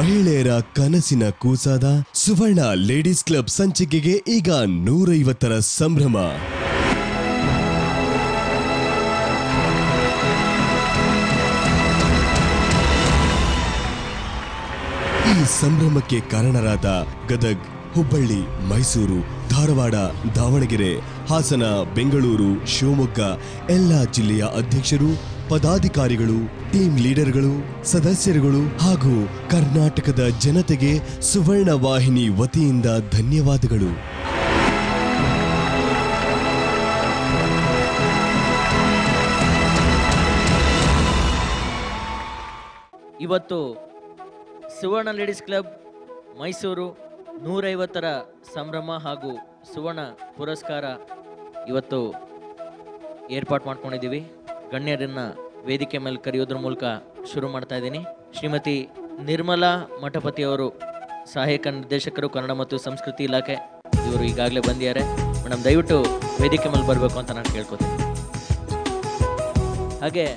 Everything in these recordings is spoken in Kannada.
ಮಹಿಳೆಯರ ಕನಸಿನ ಕೂಸಾದ ಸುವರ್ಣ ಲೇಡೀಸ್ ಕ್ಲಬ್ ಸಂಚಿಕೆಗೆ ಈಗ 150ರ ಸಂಭ್ರಮ. ಈ ಸಂಭ್ರಮಕ್ಕೆ ಕಾರಣರಾದ ಗದಗ್, ಹುಬ್ಬಳ್ಳಿ, ಮೈಸೂರು, ಧಾರವಾಡ, ದಾವಣಗೆರೆ, ಹಾಸನ, ಬೆಂಗಳೂರು, ಶಿವಮೊಗ್ಗ ಎಲ್ಲ ಜಿಲ್ಲೆಯ ಅಧ್ಯಕ್ಷರು, ಪದಾಧಿಕಾರಿಗಳು, ಟೀಮ್ ಲೀಡರ್ಗಳು, ಸದಸ್ಯರುಗಳು ಹಾಗೂ ಕರ್ನಾಟಕದ ಜನತೆಗೆ ಸುವರ್ಣ ವಾಹಿನಿ ವತಿಯಿಂದ ಧನ್ಯವಾದಗಳು. ಇವತ್ತು ಸುವರ್ಣ ಲೇಡೀಸ್ ಕ್ಲಬ್ ಮೈಸೂರು 150ರ ಸಂಭ್ರಮ ಹಾಗೂ ಸುವರ್ಣ ಪುರಸ್ಕಾರ ಇವತ್ತು ಏರ್ಪಾಟ್ ಮಾಡ್ಕೊಂಡಿದ್ದೀವಿ. ಗಣ್ಯರನ್ನ ವೇದಿಕೆ ಮೇಲೆ ಕರೆಯೋದ್ರ ಮೂಲಕ ಶುರು ಮಾಡ್ತಾ ಇದ್ದೀನಿ. ಶ್ರೀಮತಿ ನಿರ್ಮಲಾ ಮಠಪತಿ ಅವರು ಸಹಾಯಕ ನಿರ್ದೇಶಕರು, ಕನ್ನಡ ಮತ್ತು ಸಂಸ್ಕೃತಿ ಇಲಾಖೆ, ಇವರು ಈಗಾಗಲೇ ಬಂದಿದ್ದಾರೆ. ಮೇಡಮ್ ದಯವಿಟ್ಟು ವೇದಿಕೆ ಮೇಲೆ ಬರಬೇಕು ಅಂತ ನಾನು ಕೇಳ್ಕೊತೀನಿ. ಹಾಗೆ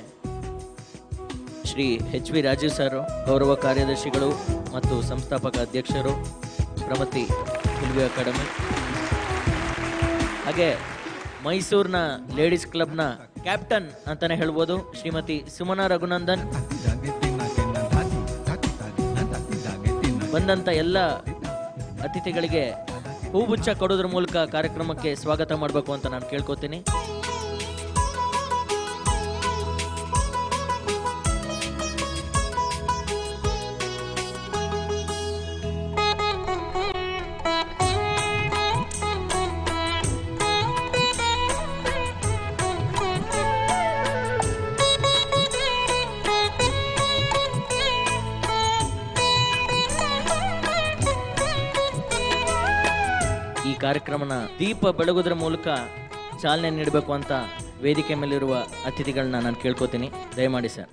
ಶ್ರೀ HV ರಾಜೀವ್ ಸರ್, ಗೌರವ ಕಾರ್ಯದರ್ಶಿಗಳು ಮತ್ತು ಸಂಸ್ಥಾಪಕ ಅಧ್ಯಕ್ಷರು, ಪ್ರಮತಿ ಫಿಲ್ಮ್ ಅಕಾಡೆಮಿ. ಹಾಗೆ ಮೈಸೂರಿನ ಲೇಡೀಸ್ ಕ್ಲಬ್ನ ಕ್ಯಾಪ್ಟನ್ ಅಂತಾನೆ ಹೇಳ್ಬೋದು, ಶ್ರೀಮತಿ ಸುಮನಾ ರಘುನಂದನ್. ಬಂದಂತ ಎಲ್ಲ ಅತಿಥಿಗಳಿಗೆ ಹೂಗುಚ್ಛ ಕೊಡೋದ್ರ ಮೂಲಕ ಕಾರ್ಯಕ್ರಮಕ್ಕೆ ಸ್ವಾಗತ ಮಾಡಬೇಕು ಅಂತ ನಾನು ಕೇಳ್ಕೊತೀನಿ. ಈ ಕಾರ್ಯಕ್ರಮನ ದೀಪ ಬೆಳಗೋದ್ರ ಮೂಲಕ ಚಾಲನೆ ನೀಡಬೇಕು ಅಂತ ವೇದಿಕೆ ಮೇಲಿರುವ ಅತಿಥಿಗಳನ್ನ ನಾನು ಕೇಳ್ಕೊತೀನಿ. ದಯಮಾಡಿ ಸರ್.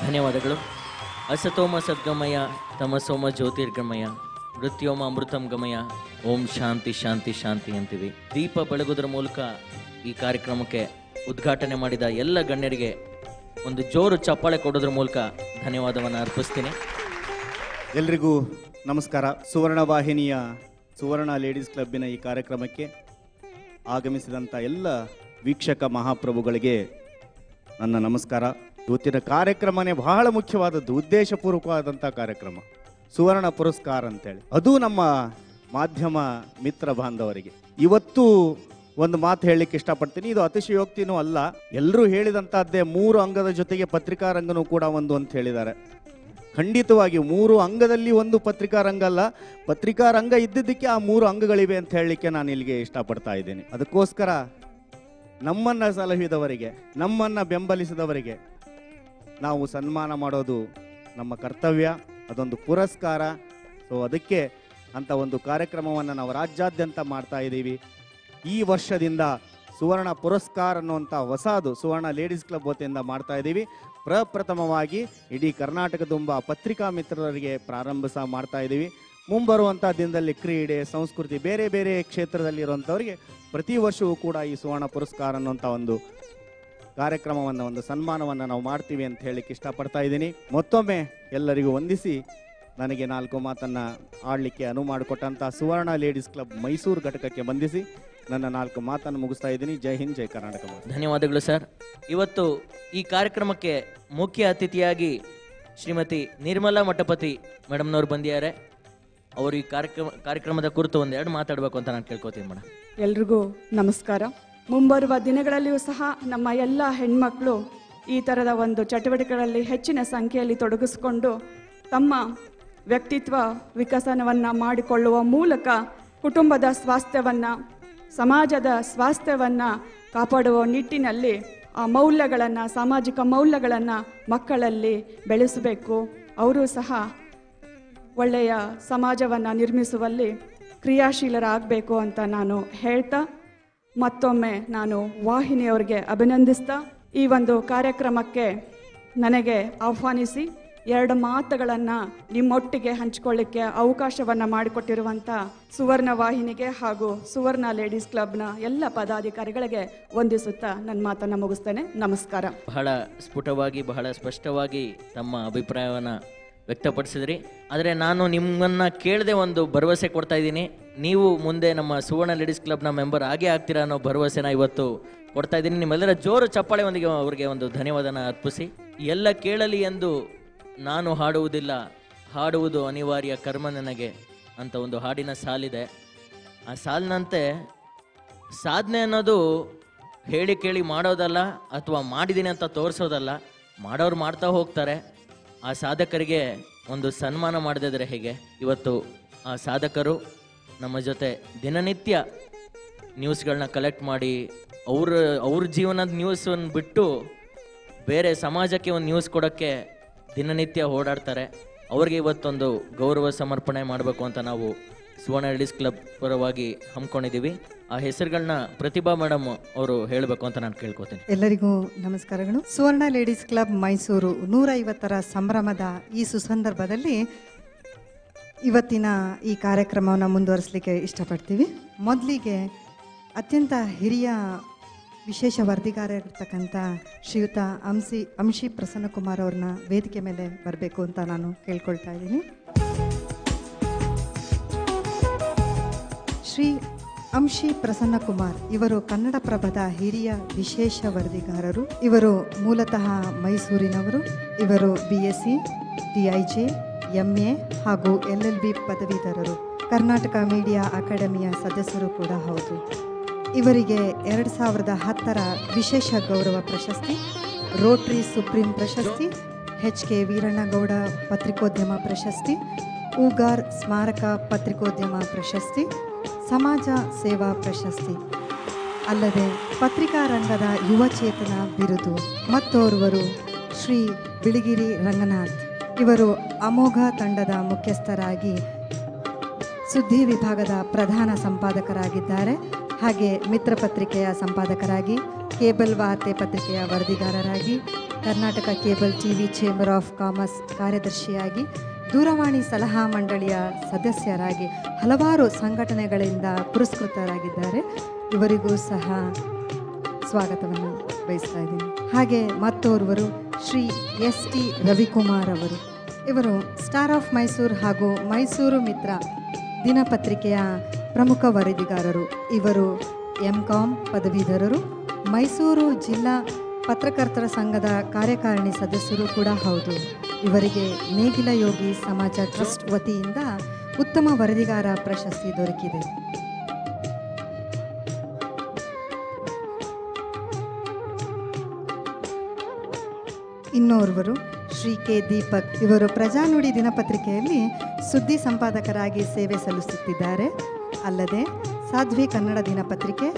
ಧನ್ಯವಾದಗಳು. ಅಸತೋಮ ಸದ್ಗಮಯ ತಮಸೋಮ ಜ್ಯೋತಿರ್ಗಮಯ ಮೃತ್ಯೋಮ ಅಮೃತಂ ಗಮಯ ಓಂ ಶಾಂತಿ ಶಾಂತಿ ಶಾಂತಿ ಅಂತೀವಿ. ದೀಪ ಬೆಳಗೋದ್ರ ಮೂಲಕ ಈ ಕಾರ್ಯಕ್ರಮಕ್ಕೆ ಉದ್ಘಾಟನೆ ಮಾಡಿದ ಎಲ್ಲ ಗಣ್ಯರಿಗೆ ಒಂದು ಜೋರು ಚಪ್ಪಾಳೆ ಕೊಡೋದ್ರ ಮೂಲಕ ಧನ್ಯವಾದವನ್ನು ಅರ್ಪಿಸ್ತೀನಿ. ಎಲ್ರಿಗೂ ನಮಸ್ಕಾರ. ಸುವರ್ಣ ವಾಹಿನಿಯ ಸುವರ್ಣ ಲೇಡೀಸ್ ಕ್ಲಬ್ಬಿನ ಈ ಕಾರ್ಯಕ್ರಮಕ್ಕೆ ಆಗಮಿಸಿದಂಥ ಎಲ್ಲ ವೀಕ್ಷಕ ಮಹಾಪ್ರಭುಗಳಿಗೆ ನನ್ನ ನಮಸ್ಕಾರ. ಇವತ್ತಿನ ಕಾರ್ಯಕ್ರಮನೇ ಬಹಳ ಮುಖ್ಯವಾದದ್ದು, ಉದ್ದೇಶಪೂರ್ವಕವಾದಂಥ ಕಾರ್ಯಕ್ರಮ, ಸುವರ್ಣ ಪುರಸ್ಕಾರ ಅಂತೇಳಿ. ಅದು ನಮ್ಮ ಮಾಧ್ಯಮ ಮಿತ್ರ ಬಾಂಧವರಿಗೆ ಇವತ್ತು ಒಂದು ಮಾತು ಹೇಳಲಿಕ್ಕೆ ಇಷ್ಟಪಡ್ತೀನಿ. ಇದು ಅತಿಶಯೋಕ್ತಿನೂ ಅಲ್ಲ, ಎಲ್ಲರೂ ಹೇಳಿದಂಥದ್ದೇ. 3 ಅಂಗದ ಜೊತೆಗೆ ಪತ್ರಿಕಾ ರಂಗನೂ ಕೂಡ ಒಂದು ಅಂತ ಹೇಳಿದ್ದಾರೆ. ಖಂಡಿತವಾಗಿ 3 ಅಂಗದಲ್ಲಿ ಒಂದು ಪತ್ರಿಕಾ ರಂಗ ಅಲ್ಲ, ಪತ್ರಿಕಾ ರಂಗ ಇದ್ದಿದ್ದಕ್ಕೆ ಆ 3 ಅಂಗಗಳಿವೆ ಅಂತ ಹೇಳಲಿಕ್ಕೆ ನಾನು ಇಲ್ಲಿಗೆ ಇಷ್ಟಪಡ್ತಾ ಇದ್ದೀನಿ. ಅದಕ್ಕೋಸ್ಕರ ನಮ್ಮನ್ನು ಸಲಹಿದವರಿಗೆ, ನಮ್ಮನ್ನು ಬೆಂಬಲಿಸಿದವರಿಗೆ ನಾವು ಸನ್ಮಾನ ಮಾಡೋದು ನಮ್ಮ ಕರ್ತವ್ಯ, ಅದೊಂದು ಪುರಸ್ಕಾರ. ಸೊ ಅದಕ್ಕೆ ಅಂತ ಒಂದು ಕಾರ್ಯಕ್ರಮವನ್ನು ನಾವು ರಾಜ್ಯಾದ್ಯಂತ ಮಾಡ್ತಾ ಇದ್ದೀವಿ. ಈ ವರ್ಷದಿಂದ ಸುವರ್ಣ ಪುರಸ್ಕಾರ ಅನ್ನುವಂಥ ಹೊಸದು ಸುವರ್ಣ ಲೇಡೀಸ್ ಕ್ಲಬ್ ವತಿಯಿಂದ ಮಾಡ್ತಾ ಇದ್ದೀವಿ. ಪ್ರಪ್ರಥಮವಾಗಿ ಇಡೀ ಕರ್ನಾಟಕ ತುಂಬ ಪತ್ರಿಕಾ ಮಿತ್ರರಿಗೆ ಮಾಡ್ತಾ ಇದ್ದೀವಿ. ಮುಂಬರುವಂಥ ದಿನದಲ್ಲಿ ಕ್ರೀಡೆ, ಸಂಸ್ಕೃತಿ, ಬೇರೆ ಬೇರೆ ಕ್ಷೇತ್ರದಲ್ಲಿರುವಂಥವ್ರಿಗೆ ಪ್ರತಿ ವರ್ಷವೂ ಕೂಡ ಈ ಸುವರ್ಣ ಪುರಸ್ಕಾರ ಅನ್ನುವಂಥ ಒಂದು ಕಾರ್ಯಕ್ರಮವನ್ನು, ಒಂದು ಸನ್ಮಾನವನ್ನು ನಾವು ಮಾಡ್ತೀವಿ ಅಂತ ಹೇಳಲಿಕ್ಕೆ ಇಷ್ಟಪಡ್ತಾ ಇದ್ದೀನಿ. ಮತ್ತೊಮ್ಮೆ ಎಲ್ಲರಿಗೂ ವಂದಿಸಿ ನನಗೆ 4 ಮಾತನ್ನು ಆಡಲಿಕ್ಕೆ ಅನುವು ಮಾಡಿಕೊಟ್ಟಂಥ ಸುವರ್ಣ ಲೇಡೀಸ್ ಕ್ಲಬ್ ಮೈಸೂರು ಘಟಕಕ್ಕೆ ವಂದಿಸಿ ನನ್ನ 4 ಮಾತನ್ನು ಮುಗಿಸ್ತಾ ಇದ್ದೀನಿ. ಜೈ ಹಿಂದ್, ಜೈ ಕರ್ನಾಟಕ. ಧನ್ಯವಾದಗಳು ಸರ್. ಇವತ್ತು ಈ ಕಾರ್ಯಕ್ರಮಕ್ಕೆ ಮುಖ್ಯ ಅತಿಥಿಯಾಗಿ ಶ್ರೀಮತಿ ನಿರ್ಮಲಾ ಮಠಪತಿ ಮೇಡಮ್ನವ್ರು ಬಂದಿದ್ದಾರೆ. ಅವರು ಈ ಕಾರ್ಯಕ್ರಮದ ಕುರಿತು 1-2 ಮಾತಾಡಬೇಕು ಅಂತ ನಾನು ಕೇಳ್ಕೊತೀನಿ ಮೇಡಮ್. ಎಲ್ರಿಗೂ ನಮಸ್ಕಾರ. ಮುಂಬರುವ ದಿನಗಳಲ್ಲಿಯೂ ಸಹ ನಮ್ಮ ಎಲ್ಲ ಹೆಣ್ಮಕ್ಳು ಈ ಥರದ ಒಂದು ಚಟುವಟಿಕೆಗಳಲ್ಲಿ ಹೆಚ್ಚಿನ ಸಂಖ್ಯೆಯಲ್ಲಿ ತೊಡಗಿಸಿಕೊಂಡು ತಮ್ಮ ವ್ಯಕ್ತಿತ್ವ ವಿಕಸನವನ್ನು ಮಾಡಿಕೊಳ್ಳುವ ಮೂಲಕ ಕುಟುಂಬದ ಸ್ವಾಸ್ಥ್ಯವನ್ನು, ಸಮಾಜದ ಸ್ವಾಸ್ಥ್ಯವನ್ನು ಕಾಪಾಡುವ ನಿಟ್ಟಿನಲ್ಲಿ ಆ ಮೌಲ್ಯಗಳನ್ನು, ಸಾಮಾಜಿಕ ಮೌಲ್ಯಗಳನ್ನು ಮಕ್ಕಳಲ್ಲಿ ಬೆಳೆಸಬೇಕು. ಅವರು ಸಹ ಒಳ್ಳೆಯ ಸಮಾಜವನ್ನು ನಿರ್ಮಿಸುವಲ್ಲಿ ಕ್ರಿಯಾಶೀಲರಾಗಬೇಕು ಅಂತ ನಾನು ಹೇಳ್ತಾ ಮತ್ತೊಮ್ಮೆ ನಾನು ವಾಹಿನಿಯವರಿಗೆ ಅಭಿನಂದಿಸ್ತಾ ಈ ಒಂದು ಕಾರ್ಯಕ್ರಮಕ್ಕೆ ನನಗೆ ಆಹ್ವಾನಿಸಿ 2 ಮಾತುಗಳನ್ನು ನಿಮ್ಮೊಟ್ಟಿಗೆ ಹಂಚಿಕೊಳ್ಳಿಕ್ಕೆ ಅವಕಾಶವನ್ನು ಮಾಡಿಕೊಟ್ಟಿರುವಂಥ ಸುವರ್ಣ ವಾಹಿನಿಗೆ ಹಾಗೂ ಸುವರ್ಣ ಲೇಡೀಸ್ ಕ್ಲಬ್ನ ಎಲ್ಲ ಪದಾಧಿಕಾರಿಗಳಿಗೆ ವಂದಿಸುತ್ತಾ ನನ್ನ ಮಾತನ್ನು ಮುಗಿಸ್ತೇನೆ. ನಮಸ್ಕಾರ. ಬಹಳ ಸ್ಫುಟವಾಗಿ ಬಹಳ ಸ್ಪಷ್ಟವಾಗಿ ತಮ್ಮ ಅಭಿಪ್ರಾಯವನ್ನು ವ್ಯಕ್ತಪಡಿಸಿದ್ರಿ. ಆದರೆ ನಾನು ನಿಮ್ಮನ್ನು ಕೇಳದೆ ಒಂದು ಭರವಸೆ ಕೊಡ್ತಾ ಇದ್ದೀನಿ. ನೀವು ಮುಂದೆ ನಮ್ಮ ಸುವರ್ಣ ಲೇಡೀಸ್ ಕ್ಲಬ್ನ ಮೆಂಬರ್ ಆಗೇ ಆಗ್ತೀರಾ ಅನ್ನೋ ಭರವಸೆನ ಇವತ್ತು ಕೊಡ್ತಾ ಇದ್ದೀನಿ. ನಿಮ್ಮೆಲ್ಲರ ಜೋರು ಚಪ್ಪಾಳೆ ಒಂದಿಗೆ ಅವರಿಗೆ ಒಂದು ಧನ್ಯವಾದನ ಅರ್ಪಿಸಿ. ಎಲ್ಲ ಕೇಳಲಿ ಎಂದು ನಾನು ಹಾಡುವುದಿಲ್ಲ, ಹಾಡುವುದು ಅನಿವಾರ್ಯ ಕರ್ಮ ನನಗೆ ಅಂತ ಒಂದು ಹಾಡಿನ ಸಾಲಿದೆ. ಆ ಸಾಲಿನಂತೆ ಸಾಧನೆ ಅನ್ನೋದು ಹೇಳಿ ಕೇಳಿ ಮಾಡೋದಲ್ಲ, ಅಥವಾ ಮಾಡಿದ್ದೀನಿ ಅಂತ ತೋರಿಸೋದಲ್ಲ. ಮಾಡೋರು ಮಾಡ್ತಾ ಹೋಗ್ತಾರೆ. ಆ ಸಾಧಕರಿಗೆ ಒಂದು ಸನ್ಮಾನ ಮಾಡದಿದ್ರೆ ಹೇಗೆ? ಇವತ್ತು ಆ ಸಾಧಕರು ನಮ್ಮ ಜೊತೆ ದಿನನಿತ್ಯ ನ್ಯೂಸ್ಗಳನ್ನ ಕಲೆಕ್ಟ್ ಮಾಡಿ ಅವ್ರ ಜೀವನದ ನ್ಯೂಸನ್ನು ಬಿಟ್ಟು ಬೇರೆ ಸಮಾಜಕ್ಕೆ ಒಂದು ನ್ಯೂಸ್ ಕೊಡೋಕ್ಕೆ ದಿನನಿತ್ಯ ಓಡಾಡ್ತಾರೆ. ಅವ್ರಿಗೆ ಇವತ್ತೊಂದು ಗೌರವ ಸಮರ್ಪಣೆ ಮಾಡಬೇಕು ಅಂತ ನಾವು ಸುವರ್ಣ ಲೇಡೀಸ್ ಕ್ಲಬ್ ಪರವಾಗಿ ಹಮ್ಮಿಕೊಂಡಿದ್ದೀವಿ. ಆ ಹೆಸರುಗಳನ್ನ ಪ್ರತಿಭಾ ಮೇಡಮ್ ಅವರು ಹೇಳಬೇಕು ಅಂತ ನಾನು ಕೇಳ್ಕೊತೀನಿ. ಎಲ್ಲರಿಗೂ ನಮಸ್ಕಾರಗಳು. ಸುವರ್ಣ ಲೇಡೀಸ್ ಕ್ಲಬ್ ಮೈಸೂರು 150ರ ಸಂಭ್ರಮದ ಈ ಸುಸಂದರ್ಭದಲ್ಲಿ ಇವತ್ತಿನ ಈ ಕಾರ್ಯಕ್ರಮವನ್ನು ಮುಂದುವರಿಸಲಿಕ್ಕೆ ಇಷ್ಟಪಡ್ತೀವಿ. ಮೊದಲಿಗೆ ಅತ್ಯಂತ ಹಿರಿಯ ವಿಶೇಷ ವರದಿಗಾರರಿರ್ತಕ್ಕಂಥ ಶ್ರೀಯುತ ಅಂಶಿ ಪ್ರಸನ್ನಕುಮಾರ್ ಅವ್ರನ್ನ ವೇದಿಕೆ ಮೇಲೆ ಬರಬೇಕು ಅಂತ ನಾನು ಕೇಳ್ಕೊಳ್ತಾ ಇದ್ದೀನಿ. ಶ್ರೀ ಅಂಶಿ ಪ್ರಸನ್ನಕುಮಾರ್ ಇವರು ಕನ್ನಡಪ್ರಭದ ಹಿರಿಯ ವಿಶೇಷ ವರದಿಗಾರರು. ಇವರು ಮೂಲತಃ ಮೈಸೂರಿನವರು. ಇವರು BSc, DIJ, MA ಹಾಗೂ LLB ಪದವೀಧರರು. ಕರ್ನಾಟಕ ಮೀಡಿಯಾ ಅಕಾಡೆಮಿಯ ಸದಸ್ಯರು ಕೂಡ ಹೌದು. ಇವರಿಗೆ 2010ರ ವಿಶೇಷ ಗೌರವ ಪ್ರಶಸ್ತಿ, ರೋಟರಿ ಸುಪ್ರೀಂ ಪ್ರಶಸ್ತಿ, HK ವೀರಣ್ಣಗೌಡ ಪತ್ರಿಕೋದ್ಯಮ ಪ್ರಶಸ್ತಿ, ಊಗಾರ್ ಸ್ಮಾರಕ ಪತ್ರಿಕೋದ್ಯಮ ಪ್ರಶಸ್ತಿ, ಸಮಾಜ ಸೇವಾ ಪ್ರಶಸ್ತಿ ಅಲ್ಲದೆ ಪತ್ರಿಕಾ ರಂಗದ ಯುವಚೇತನ ಬಿರುದು. ಮತ್ತೋರ್ವರು ಶ್ರೀ ಬಿಳಿಗಿರಿ ರಂಗನಾಥ್. ಇವರು ಅಮೋಘ ತಂಡದ ಮುಖ್ಯಸ್ಥರಾಗಿ ಸುದ್ದಿ ವಿಭಾಗದ ಪ್ರಧಾನ ಸಂಪಾದಕರಾಗಿದ್ದಾರೆ. ಹಾಗೆ ಮಿತ್ರ ಪತ್ರಿಕೆಯ ಸಂಪಾದಕರಾಗಿ, ಕೇಬಲ್ ವಾರ್ತೆ ಪತ್ರಿಕೆಯ ವರದಿಗಾರರಾಗಿ, Karnataka cable TV chamber of commerce ಕಾರ್ಯದರ್ಶಿಯಾಗಿ, ದೂರವಾಣಿ ಸಲಹಾ ಮಂಡಳಿಯ ಸದಸ್ಯರಾಗಿ ಹಲವಾರು ಸಂಘಟನೆಗಳಿಂದ ಪುರಸ್ಕೃತರಾಗಿದ್ದಾರೆ. ಇವರಿಗೂ ಸಹ ಸ್ವಾಗತವನ್ನು ಬಯಸ್ತಾ ಇದ್ದೀನಿ. ಹಾಗೆ ಮತ್ತೋರ್ವರು ಶ್ರೀ ST ರವಿಕುಮಾರ್ ಅವರು. ಇವರು ಸ್ಟಾರ್ ಆಫ್ ಮೈಸೂರು ಹಾಗೂ ಮೈಸೂರು ಮಿತ್ರ ದಿನಪತ್ರಿಕೆಯ ಪ್ರಮುಖ ವರದಿಗಾರರು. ಇವರು MCom ಪದವೀಧರರು. ಮೈಸೂರು ಜಿಲ್ಲಾ ಪತ್ರಕರ್ತರ ಸಂಘದ ಕಾರ್ಯಕಾರಿಣಿ ಸದಸ್ಯರು ಕೂಡ ಹೌದು. ಇವರಿಗೆ ನೇಗಿಲ ಯೋಗಿ ಸಮಾಜ ಟ್ರಸ್ಟ್ ವತಿಯಿಂದ ಉತ್ತಮ ವರದಿಗಾರ ಪ್ರಶಸ್ತಿ ದೊರಕಿದೆ. ಇನ್ನೋರ್ವರು ಶ್ರೀ K ದೀಪಕ್. ಇವರು ಪ್ರಜಾನುಡಿ ದಿನಪತ್ರಿಕೆಯಲ್ಲಿ ಸುದ್ದಿ ಸಂಪಾದಕರಾಗಿ ಸೇವೆ ಸಲ್ಲಿಸುತ್ತಿದ್ದಾರೆ. ಅಲ್ಲದೆ ಸಾಧ್ವಿ ಕನ್ನಡ ದಿನಪತ್ರಿಕೆ,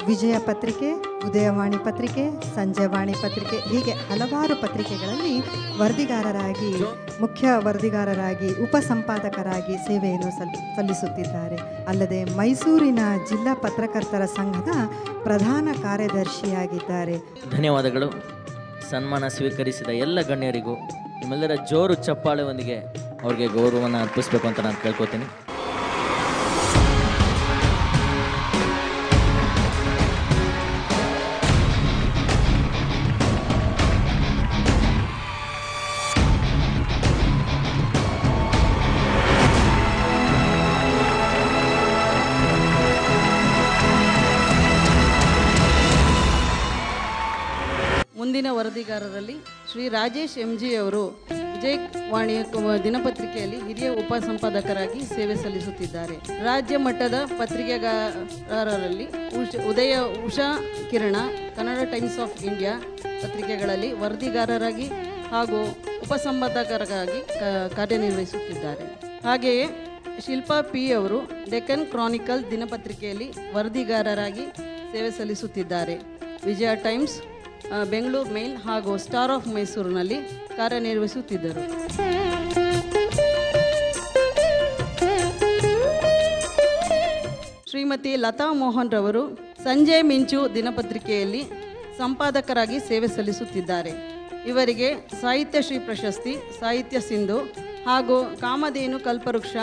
ವಿಜಯ ಪತ್ರಿಕೆ, ಉದಯವಾಣಿ ಪತ್ರಿಕೆ, ಸಂಜಯವಾಣಿ ಪತ್ರಿಕೆ ಹೀಗೆ ಹಲವಾರು ಪತ್ರಿಕೆಗಳಲ್ಲಿ ವರದಿಗಾರರಾಗಿ, ಮುಖ್ಯ ವರದಿಗಾರರಾಗಿ, ಉಪಸಂಪಾದಕರಾಗಿ ಸೇವೆಯನ್ನು ಸಲ್ಲಿಸುತ್ತಿದ್ದಾರೆ. ಅಲ್ಲದೆ ಮೈಸೂರಿನ ಜಿಲ್ಲಾ ಪತ್ರಕರ್ತರ ಸಂಘದ ಪ್ರಧಾನ ಕಾರ್ಯದರ್ಶಿಯಾಗಿದ್ದಾರೆ. ಧನ್ಯವಾದಗಳು. ಸನ್ಮಾನ ಸ್ವೀಕರಿಸಿದ ಎಲ್ಲ ಗಣ್ಯರಿಗೂ ನಿಮ್ಮೆಲ್ಲರ ಜೋರು ಚಪ್ಪಾಳೆಯೊಂದಿಗೆ ಅವ್ರಿಗೆ ಗೌರವವನ್ನು ಅರ್ಪಿಸಬೇಕು ಅಂತ ನಾನು ಕೇಳ್ಕೊತೀನಿ. ಮುಂದಿನ ವರದಿಗಾರರಲ್ಲಿ ಶ್ರೀ ರಾಜೇಶ್ MG ಅವರು ವಿಜಯವಾಣಿ ದಿನಪತ್ರಿಕೆಯಲ್ಲಿ ಹಿರಿಯ ಉಪಸಂಪಾದಕರಾಗಿ ಸೇವೆ ಸಲ್ಲಿಸುತ್ತಿದ್ದಾರೆ. ರಾಜ್ಯ ಮಟ್ಟದ ಪತ್ರಿಕೆಗಾರರಲ್ಲಿ ಉಷಾ ಕಿರಣ, ಕನ್ನಡ ಟೈಮ್ಸ್ ಆಫ್ ಇಂಡಿಯಾ ಪತ್ರಿಕೆಗಳಲ್ಲಿ ವರದಿಗಾರರಾಗಿ ಹಾಗೂ ಉಪಸಂಪಾದಕರಾಗಿ ಕಾರ್ಯನಿರ್ವಹಿಸುತ್ತಿದ್ದಾರೆ. ಹಾಗೆಯೇ ಶಿಲ್ಪಾ P ಅವರು ಡೆಕ್ಕನ್ ಕ್ರಾನಿಕಲ್ ದಿನಪತ್ರಿಕೆಯಲ್ಲಿ ವರದಿಗಾರರಾಗಿ ಸೇವೆ ಸಲ್ಲಿಸುತ್ತಿದ್ದಾರೆ. ವಿಜಯ ಟೈಮ್ಸ್, ಬೆಂಗಳೂರು ಮೇಲ್ ಹಾಗೂ ಸ್ಟಾರ್ ಆಫ್ ಮೈಸೂರಿನಲ್ಲಿ ಕಾರ್ಯನಿರ್ವಹಿಸುತ್ತಿದ್ದರು. ಶ್ರೀಮತಿ ಲತಾ ಮೋಹನ್ ರವರು ಸಂಜೆ ಮಿಂಚು ದಿನಪತ್ರಿಕೆಯಲ್ಲಿ ಸಂಪಾದಕರಾಗಿ ಸೇವೆ ಸಲ್ಲಿಸುತ್ತಿದ್ದಾರೆ. ಇವರಿಗೆ ಸಾಹಿತ್ಯ ಶ್ರೀ ಪ್ರಶಸ್ತಿ, ಸಾಹಿತ್ಯ ಸಿಂಧು ಹಾಗೂ ಕಾಮಧೇನು ಕಲ್ಪವೃಕ್ಷ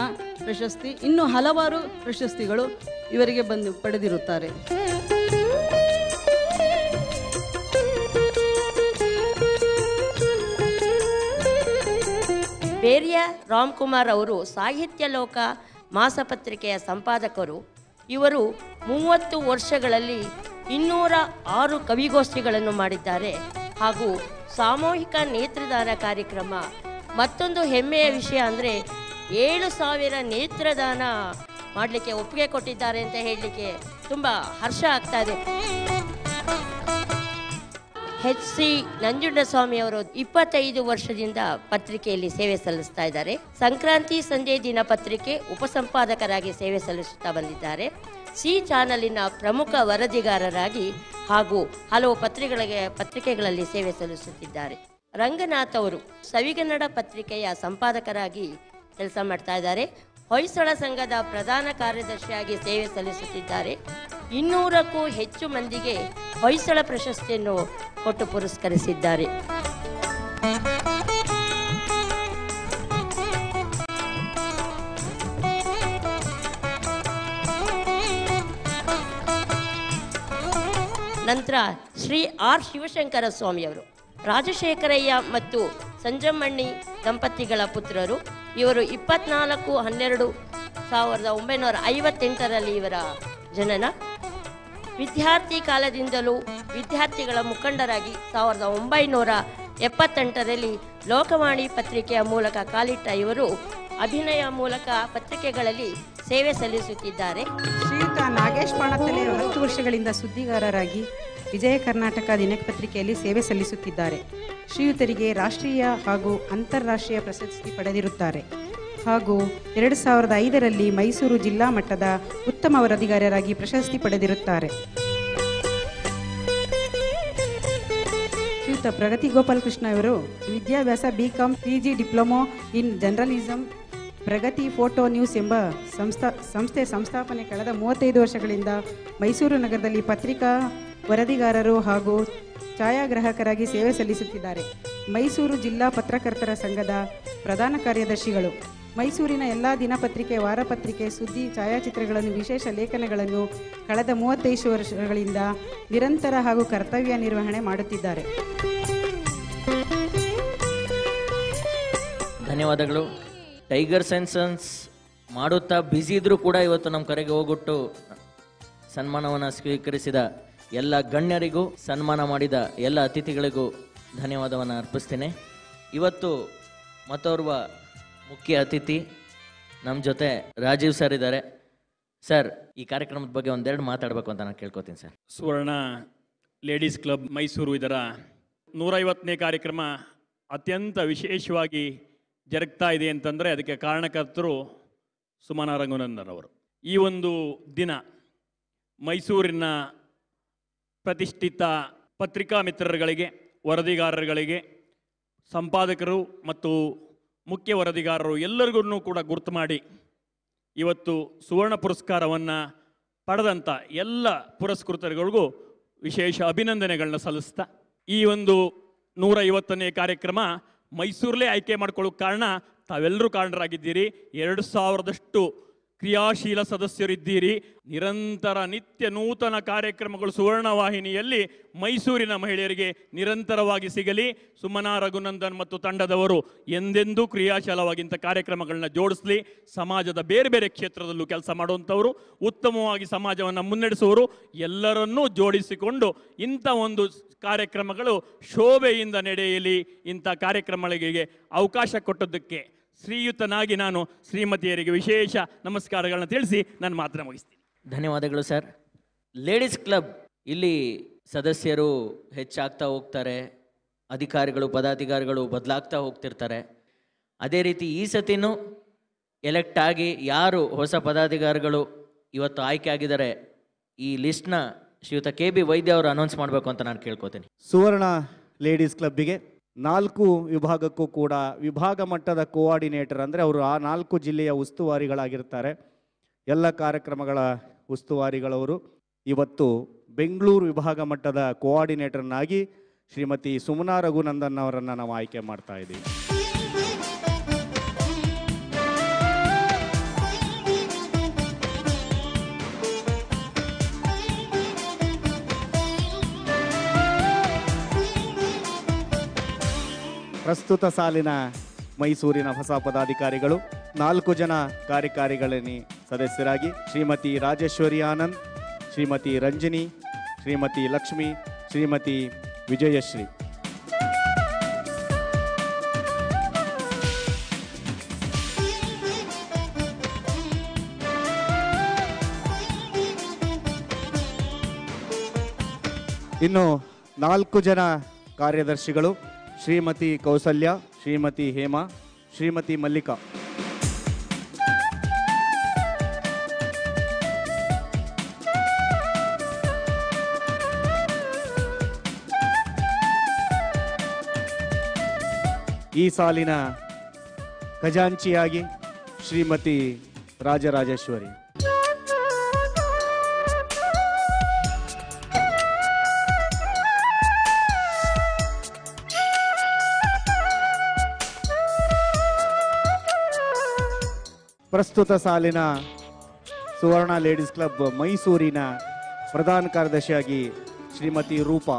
ಪ್ರಶಸ್ತಿ, ಇನ್ನೂ ಹಲವಾರು ಪ್ರಶಸ್ತಿಗಳು ಇವರಿಗೆ ಪಡೆದಿರುತ್ತಾರೆ. ಬೇರಿಯ ರಾಮ್ಕುಮಾರ್ ಅವರು ಸಾಹಿತ್ಯ ಲೋಕ ಮಾಸಪತ್ರಿಕೆಯ ಸಂಪಾದಕರು. ಇವರು 30 ವರ್ಷಗಳಲ್ಲಿ 206 ಕವಿಗೋಷ್ಠಿಗಳನ್ನು ಮಾಡಿದ್ದಾರೆ ಹಾಗೂ ಸಾಮೂಹಿಕ ನೇತ್ರದಾನ ಕಾರ್ಯಕ್ರಮ. ಮತ್ತೊಂದು ಹೆಮ್ಮೆಯ ವಿಷಯ ಅಂದರೆ 7,000 ನೇತ್ರದಾನ ಮಾಡಲಿಕ್ಕೆ ಒಪ್ಪಿಗೆ ಕೊಟ್ಟಿದ್ದಾರೆ ಅಂತ ಹೇಳಲಿಕ್ಕೆ ತುಂಬ ಹರ್ಷ ಆಗ್ತಾ ಇದೆ. HC ನಂಜುಂಡಸ್ವಾಮಿ ಅವರು 25 ವರ್ಷದಿಂದ ಪತ್ರಿಕೆಯಲ್ಲಿ ಸೇವೆ ಸಲ್ಲಿಸ್ತಾ ಇದ್ದಾರೆ. ಸಂಕ್ರಾಂತಿ ಸಂಜೆ ದಿನಪತ್ರಿಕೆ ಉಪಸಂಪಾದಕರಾಗಿ ಸೇವೆ ಸಲ್ಲಿಸುತ್ತಾ ಬಂದಿದ್ದಾರೆ. ಸಿ ಚಾನಲಿನ ಪ್ರಮುಖ ವರದಿಗಾರರಾಗಿ ಹಾಗೂ ಹಲವು ಪತ್ರಿಕೆಗಳಲ್ಲಿ ಸೇವೆ ಸಲ್ಲಿಸುತ್ತಿದ್ದಾರೆ. ರಂಗನಾಥ್ ಅವರು ಸವಿಗನ್ನಡ ಪತ್ರಿಕೆಯ ಸಂಪಾದಕರಾಗಿ ಕೆಲಸ ಮಾಡ್ತಾ ಇದ್ದಾರೆ. ಹೊಯ್ಸಳ ಸಂಘದ ಪ್ರಧಾನ ಕಾರ್ಯದರ್ಶಿಯಾಗಿ ಸೇವೆ ಸಲ್ಲಿಸುತ್ತಿದ್ದಾರೆ. 200ಕ್ಕೂ ಹೆಚ್ಚು ಮಂದಿಗೆ ಹೊಯ್ಸಳ ಪ್ರಶಸ್ತಿಯನ್ನು ಕೊಟ್ಟು ಪುರಸ್ಕರಿಸಿದ್ದಾರೆ. ನಂತರ ಶ್ರೀ ಆರ್ ಶಿವಶಂಕರ ಸ್ವಾಮಿಯವರು ರಾಜಶೇಖರಯ್ಯ ಮತ್ತು ಸಂಜಮ್ಮಣ್ಣಿ ದಂಪತಿಗಳ ಪುತ್ರರು. ಇವರು 24/12/1958 ಇವರ ಜನನ. ವಿದ್ಯಾರ್ಥಿ ಕಾಲದಿಂದಲೂ ವಿದ್ಯಾರ್ಥಿಗಳ ಮುಖಂಡರಾಗಿ 1978 ಲೋಕವಾಣಿ ಪತ್ರಿಕೆಯ ಮೂಲಕ ಕಾಲಿಟ್ಟ ಇವರು ಅಭಿನಯ ಮೂಲಕ ಪತ್ರಿಕೆಗಳಲ್ಲಿ ಸೇವೆ ಸಲ್ಲಿಸುತ್ತಿದ್ದಾರೆ. ಶ್ರೀಯುತ ನಾಗೇಶ್ ಪಾಣತ್ತಲೆ 10 ವರ್ಷಗಳಿಂದ ಸುದ್ದಿಗಾರರಾಗಿ ವಿಜಯ ಕರ್ನಾಟಕ ದಿನಪತ್ರಿಕೆಯಲ್ಲಿ ಸೇವೆ ಸಲ್ಲಿಸುತ್ತಿದ್ದಾರೆ. ಶ್ರೀಯುತರಿಗೆ ರಾಷ್ಟ್ರೀಯ ಹಾಗೂ ಅಂತಾರಾಷ್ಟ್ರೀಯ ಪ್ರಶಸ್ತಿ ಪಡೆದಿರುತ್ತಾರೆ ಹಾಗೂ 2005 ಮೈಸೂರು ಜಿಲ್ಲಾ ಮಟ್ಟದ ಉತ್ತಮ ವರದಿಗಾರರಾಗಿ ಪ್ರಶಸ್ತಿ ಪಡೆದಿರುತ್ತಾರೆ. ಶ್ರೀಯುತ ಪ್ರಗತಿ ಗೋಪಾಲಕೃಷ್ಣ ಅವರು ವಿದ್ಯಾಭ್ಯಾಸ BCom PG diploma in journalism Pragati photo news ಎಂಬ ಸಂಸ್ಥೆ ಸಂಸ್ಥಾಪನೆ ಕಳೆದ 35 ವರ್ಷಗಳಿಂದ ಮೈಸೂರು ನಗರದಲ್ಲಿ ಪತ್ರಿಕಾ ವರದಿಗಾರರು ಹಾಗೂ ಛಾಯಾಗ್ರಾಹಕರಾಗಿ ಸೇವೆ ಸಲ್ಲಿಸುತ್ತಿದ್ದಾರೆ. ಮೈಸೂರು ಜಿಲ್ಲಾ ಪತ್ರಕರ್ತರ ಸಂಘದ ಪ್ರಧಾನ ಕಾರ್ಯದರ್ಶಿಗಳು. ಮೈಸೂರಿನ ಎಲ್ಲ ದಿನಪತ್ರಿಕೆ, ವಾರಪತ್ರಿಕೆ, ಸುದ್ದಿ, ಛಾಯಾಚಿತ್ರಗಳನ್ನು, ವಿಶೇಷ ಲೇಖನಗಳನ್ನು ಕಳೆದ 35 ವರ್ಷಗಳಿಂದ ನಿರಂತರ ಹಾಗೂ ಕರ್ತವ್ಯ ನಿರ್ವಹಣೆ ಮಾಡುತ್ತಿದ್ದಾರೆ. ಧನ್ಯವಾದಗಳು. ಟೈಗರ್ ಸೆನ್ಸನ್ಸ್ ಮಾಡುತ್ತಾ ಬ್ಯುಸಿ ಇದ್ರೂ ಕೂಡ ಇವತ್ತು ನಮ್ಮ ಕರೆಗೆ ಹೋಗ್ಬಿಟ್ಟು ಸನ್ಮಾನವನ್ನು ಸ್ವೀಕರಿಸಿದ ಎಲ್ಲ ಗಣ್ಯರಿಗೂ, ಸನ್ಮಾನ ಮಾಡಿದ ಎಲ್ಲ ಅತಿಥಿಗಳಿಗೂ ಧನ್ಯವಾದವನ್ನು ಅರ್ಪಿಸ್ತೇನೆ. ಇವತ್ತು ಮತ್ತೋರ್ವ ಮುಖ್ಯ ಅತಿಥಿ ನಮ್ಮ ಜೊತೆ ರಾಜೀವ್ ಸರ್ ಇದ್ದಾರೆ. ಸರ್, ಈ ಕಾರ್ಯಕ್ರಮದ ಬಗ್ಗೆ ಒಂದೆರಡು ಮಾತಾಡಬೇಕು ಅಂತ ನಾನು ಕೇಳ್ಕೊತೀನಿ ಸರ್. ಸುವರ್ಣ ಲೇಡೀಸ್ ಕ್ಲಬ್ ಮೈಸೂರು ಇದರ 150ನೇ ಕಾರ್ಯಕ್ರಮ ಅತ್ಯಂತ ವಿಶೇಷವಾಗಿ ಜರುಗ್ತಾ ಇದೆ ಅಂತಂದರೆ ಅದಕ್ಕೆ ಕಾರಣಕರ್ತರು ಸುಮನಾ ರಘುನಂದನ್ ಅವರು. ಈ ಒಂದು ದಿನ ಮೈಸೂರಿನ ಪ್ರತಿಷ್ಠಿತ ಪತ್ರಿಕಾ ಮಿತ್ರರುಗಳಿಗೆ, ವರದಿಗಾರರುಗಳಿಗೆ, ಸಂಪಾದಕರು ಮತ್ತು ಮುಖ್ಯ ವರದಿಗಾರರು ಎಲ್ಲರಿಗೂ ಕೂಡ ಗುರುತು ಮಾಡಿ ಇವತ್ತು ಸುವರ್ಣ ಪುರಸ್ಕಾರವನ್ನು ಪಡೆದಂಥ ಎಲ್ಲ ಪುರಸ್ಕೃತರುಗಳಿಗೂ ವಿಶೇಷ ಅಭಿನಂದನೆಗಳನ್ನ ಸಲ್ಲಿಸ್ತಾ, ಈ ಒಂದು 150ನೇ ಕಾರ್ಯಕ್ರಮ ಮೈಸೂರಲ್ಲೇ ಆಯ್ಕೆ ಮಾಡ್ಕೊಳ್ಳೋಕೆ ಕಾರಣ ತಾವೆಲ್ಲರೂ ಕಾರಣರಾಗಿದ್ದೀರಿ. 2000ದಷ್ಟು ಕ್ರಿಯಾಶೀಲ ಸದಸ್ಯರಿದ್ದೀರಿ. ನಿರಂತರ ನಿತ್ಯ ನೂತನ ಕಾರ್ಯಕ್ರಮಗಳು ಸುವರ್ಣ ವಾಹಿನಿಯಲ್ಲಿ ಮೈಸೂರಿನ ಮಹಿಳೆಯರಿಗೆ ನಿರಂತರವಾಗಿ ಸಿಗಲಿ. ಸುಮನಾ ರಘುನಂದನ್ ಮತ್ತು ತಂಡದವರು ಎಂದೆಂದೂ ಕ್ರಿಯಾಶೀಲವಾಗಿಂಥ ಕಾರ್ಯಕ್ರಮಗಳನ್ನ ಜೋಡಿಸಲಿ. ಸಮಾಜದ ಬೇರೆ ಬೇರೆ ಕ್ಷೇತ್ರದಲ್ಲೂ ಕೆಲಸ ಮಾಡುವಂಥವರು, ಉತ್ತಮವಾಗಿ ಸಮಾಜವನ್ನು ಮುನ್ನಡೆಸುವವರು ಎಲ್ಲರನ್ನೂ ಜೋಡಿಸಿಕೊಂಡು ಇಂಥ ಒಂದು ಕಾರ್ಯಕ್ರಮಗಳು ಶೋಭೆಯಿಂದ ನಡೆಯಲಿ. ಇಂಥ ಕಾರ್ಯಕ್ರಮಗಳಿಗೆ ಅವಕಾಶ ಕೊಟ್ಟದ್ದಕ್ಕೆ ಶ್ರೀಯುತನಾಗಿ ನಾನು ಶ್ರೀಮತಿಯರಿಗೆ ವಿಶೇಷ ನಮಸ್ಕಾರಗಳನ್ನ ತಿಳಿಸಿ ನನ್ನ ಮಾತನ್ನ ಮುಗಿಸ್ತೀನಿ. ಧನ್ಯವಾದಗಳು ಸರ್. ಲೇಡೀಸ್ ಕ್ಲಬ್ ಇಲ್ಲಿ ಸದಸ್ಯರು ಹೆಚ್ಚಾಗ್ತಾ ಹೋಗ್ತಾರೆ, ಅಧಿಕಾರಿಗಳು, ಪದಾಧಿಕಾರಿಗಳು ಬದಲಾಗ್ತಾ ಹೋಗ್ತಿರ್ತಾರೆ. ಅದೇ ರೀತಿ ಈ ಸತಿನೂ ಎಲೆಕ್ಟ್ ಆಗಿ ಯಾರು ಹೊಸ ಪದಾಧಿಕಾರಿಗಳು ಇವತ್ತು ಆಯ್ಕೆ ಆಗಿದ್ದಾರೆ, ಈ ಲಿಸ್ಟ್ನ ಶ್ರೀಯುತ KB ವೈದ್ಯ ಅವರು ಅನೌನ್ಸ್ ಮಾಡಬೇಕು ಅಂತ ನಾನು ಕೇಳ್ಕೊತೀನಿ. ಸುವರ್ಣ ಲೇಡೀಸ್ ಕ್ಲಬ್ಬಿಗೆ 4 ವಿಭಾಗಕ್ಕೂ ಕೂಡ ವಿಭಾಗ ಮಟ್ಟದ ಕೋಆರ್ಡಿನೇಟರ್, ಅಂದರೆ ಅವರು ಆ 4 ಜಿಲ್ಲೆಯ ಉಸ್ತುವಾರಿಗಳಾಗಿರ್ತಾರೆ. ಎಲ್ಲ ಕಾರ್ಯಕ್ರಮಗಳ ಉಸ್ತುವಾರಿಗಳವರು ಇವತ್ತು ಬೆಂಗಳೂರು ವಿಭಾಗ ಮಟ್ಟದ ಕೋಆರ್ಡಿನೇಟರ್ನಾಗಿ ಶ್ರೀಮತಿ ಸುಮನಾ ರಘುನಂದನ್ ಅವರನ್ನು ನಾವು ಆಯ್ಕೆ ಮಾಡ್ತಾ ಇದ್ದೀವಿ. ಪ್ರಸ್ತುತ ಸಾಲಿನ ಮೈಸೂರಿನ ಹೊಸ ಪದಾಧಿಕಾರಿಗಳು 4 ಜನ ಕಾರ್ಯಕಾರಿಗಳಲ್ಲಿ ಸದಸ್ಯರಾಗಿ ಶ್ರೀಮತಿ ರಾಜೇಶ್ವರಿ ಆನಂದ್, ಶ್ರೀಮತಿ ರಂಜಿನಿ, ಶ್ರೀಮತಿ ಲಕ್ಷ್ಮಿ, ಶ್ರೀಮತಿ ವಿಜಯಶ್ರೀ. ಇನ್ನು 4 ಜನ ಕಾರ್ಯದರ್ಶಿಗಳು ಶ್ರೀಮತಿ ಕೌಸಲ್ಯ, ಶ್ರೀಮತಿ ಹೇಮಾ, ಶ್ರೀಮತಿ ಮಲ್ಲಿಕಾ. ಈ ಸಾಲಿನ ಖಜಾಂಚಿಯಾಗಿ ಶ್ರೀಮತಿ ರಾಜರಾಜೇಶ್ವರಿ. ಪ್ರಸ್ತುತ ಸಾಲಿನ ಸುವರ್ಣ ಲೇಡೀಸ್ ಕ್ಲಬ್ ಮೈಸೂರಿನ ಪ್ರಧಾನ ಕಾರ್ಯದರ್ಶಿಯಾಗಿ ಶ್ರೀಮತಿ ರೂಪಾ.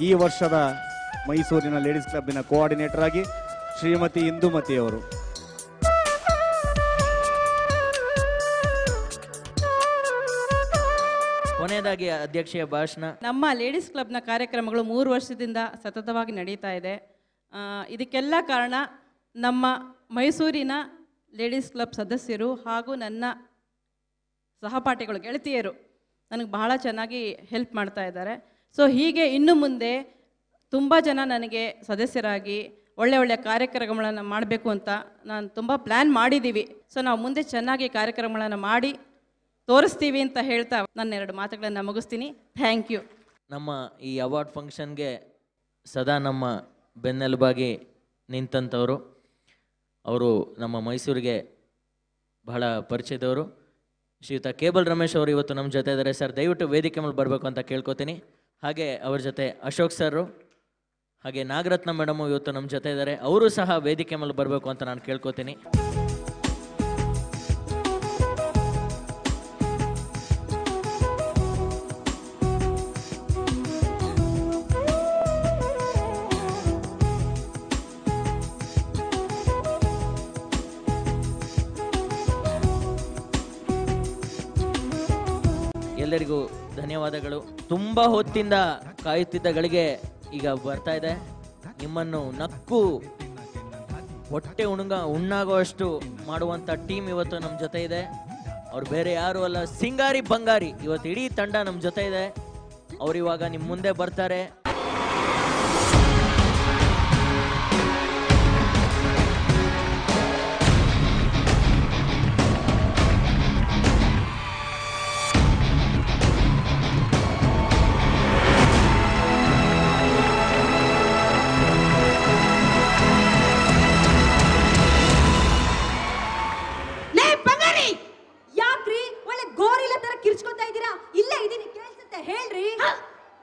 ಈ ವರ್ಷದ ಮೈಸೂರಿನ ಲೇಡೀಸ್ ಕ್ಲಬ್ಬಿನ ಕೋಆರ್ಡಿನೇಟರ್ ಆಗಿ ಶ್ರೀಮತಿ ಇಂದುಮತಿ ಅವರು. ಕೊನೆಯದಾಗಿ ಅಧ್ಯಕ್ಷೆಯ ಭಾಷಣ. ನಮ್ಮ ಲೇಡೀಸ್ ಕ್ಲಬ್ನ ಕಾರ್ಯಕ್ರಮಗಳು 3 ವರ್ಷದಿಂದ ಸತತವಾಗಿ ನಡೀತಾ ಇದೆ. ಇದಕ್ಕೆಲ್ಲ ಕಾರಣ ನಮ್ಮ ಮೈಸೂರಿನ ಲೇಡೀಸ್ ಕ್ಲಬ್ ಸದಸ್ಯರು ಹಾಗೂ ನನ್ನ ಸಹಪಾಠಿಗಳು, ಗೆಳತಿಯರು ನನಗೆ ಬಹಳ ಚೆನ್ನಾಗಿ ಹೆಲ್ಪ್ ಮಾಡ್ತಾ ಇದ್ದಾರೆ. ಸೊ ಹೀಗೆ ಇನ್ನು ಮುಂದೆ ತುಂಬ ಜನ ನನಗೆ ಸದಸ್ಯರಾಗಿ ಒಳ್ಳೆ ಕಾರ್ಯಕ್ರಮಗಳನ್ನು ಮಾಡಬೇಕು ಅಂತ ನಾನು ತುಂಬ ಪ್ಲ್ಯಾನ್ ಮಾಡಿದ್ದೀವಿ. ಸೊ ನಾವು ಮುಂದೆ ಚೆನ್ನಾಗಿ ಕಾರ್ಯಕ್ರಮಗಳನ್ನು ಮಾಡಿ ತೋರಿಸ್ತೀವಿ ಅಂತ ಹೇಳ್ತಾ ನನ್ನ 2 ಮಾತುಗಳನ್ನು ಮುಗಿಸ್ತೀನಿ. Thank you. ನಮ್ಮ ಈ ಅವಾರ್ಡ್ ಫಂಕ್ಷನ್ಗೆ ಸದಾ ನಮ್ಮ ಬೆನ್ನೆಲುಬಾಗಿ ನಿಂತಂಥವರು, ಅವರು ನಮ್ಮ ಮೈಸೂರಿಗೆ ಬಹಳ ಪರಿಚಯದವರು. ಶ್ರೀಯುತ ಕೇಬಲ್ ರಮೇಶ್ ಅವರು ಇವತ್ತು ನಮ್ಮ ಜೊತೆ ಇದ್ದಾರೆ. ಸರ್, ದಯವಿಟ್ಟು ವೇದಿಕೆ ಮೇಲೆ ಬರಬೇಕು ಅಂತ ಕೇಳ್ಕೊತೀನಿ. ಹಾಗೆ ಅವ್ರ ಜೊತೆ ಅಶೋಕ್ ಸರ್ ಹಾಗೆ ನಾಗರತ್ನ ಮೇಡಮು ಇವತ್ತು ನಮ್ಮ ಜೊತೆ ಇದ್ದಾರೆ. ಅವರು ಸಹ ವೇದಿಕೆ ಮೇಲೆ ಬರಬೇಕು ಅಂತ ನಾನು ಕೇಳ್ಕೊತೀನಿ. ಎಲ್ಲರಿಗೂ ಧನ್ಯವಾದಗಳು. ತುಂಬ ಹೊತ್ತಿಂದ ಕಾಯುತ್ತಿದ್ದ ಗಳಿಗೆ ಈಗ ಬರ್ತಾ ಇದೆ. ನಿಮ್ಮನ್ನು ನಕ್ಕು ಹೊಟ್ಟೆ ಉಣ್ಣಾಗುವಷ್ಟು ಮಾಡುವಂಥ ಟೀಮ್ ಇವತ್ತು ನಮ್ಮ ಜೊತೆ ಇದೆ. ಅವ್ರು ಬೇರೆ ಯಾರು ಅಲ್ಲ, ಸಿಂಗಾರಿ ಬಂಗಾರಿ. ಇವತ್ತು ಇಡೀ ತಂಡ ನಮ್ಮ ಜೊತೆ ಇದೆ. ಅವ್ರು ಇವಾಗ ನಿಮ್ಮ ಮುಂದೆ ಬರ್ತಾರೆ.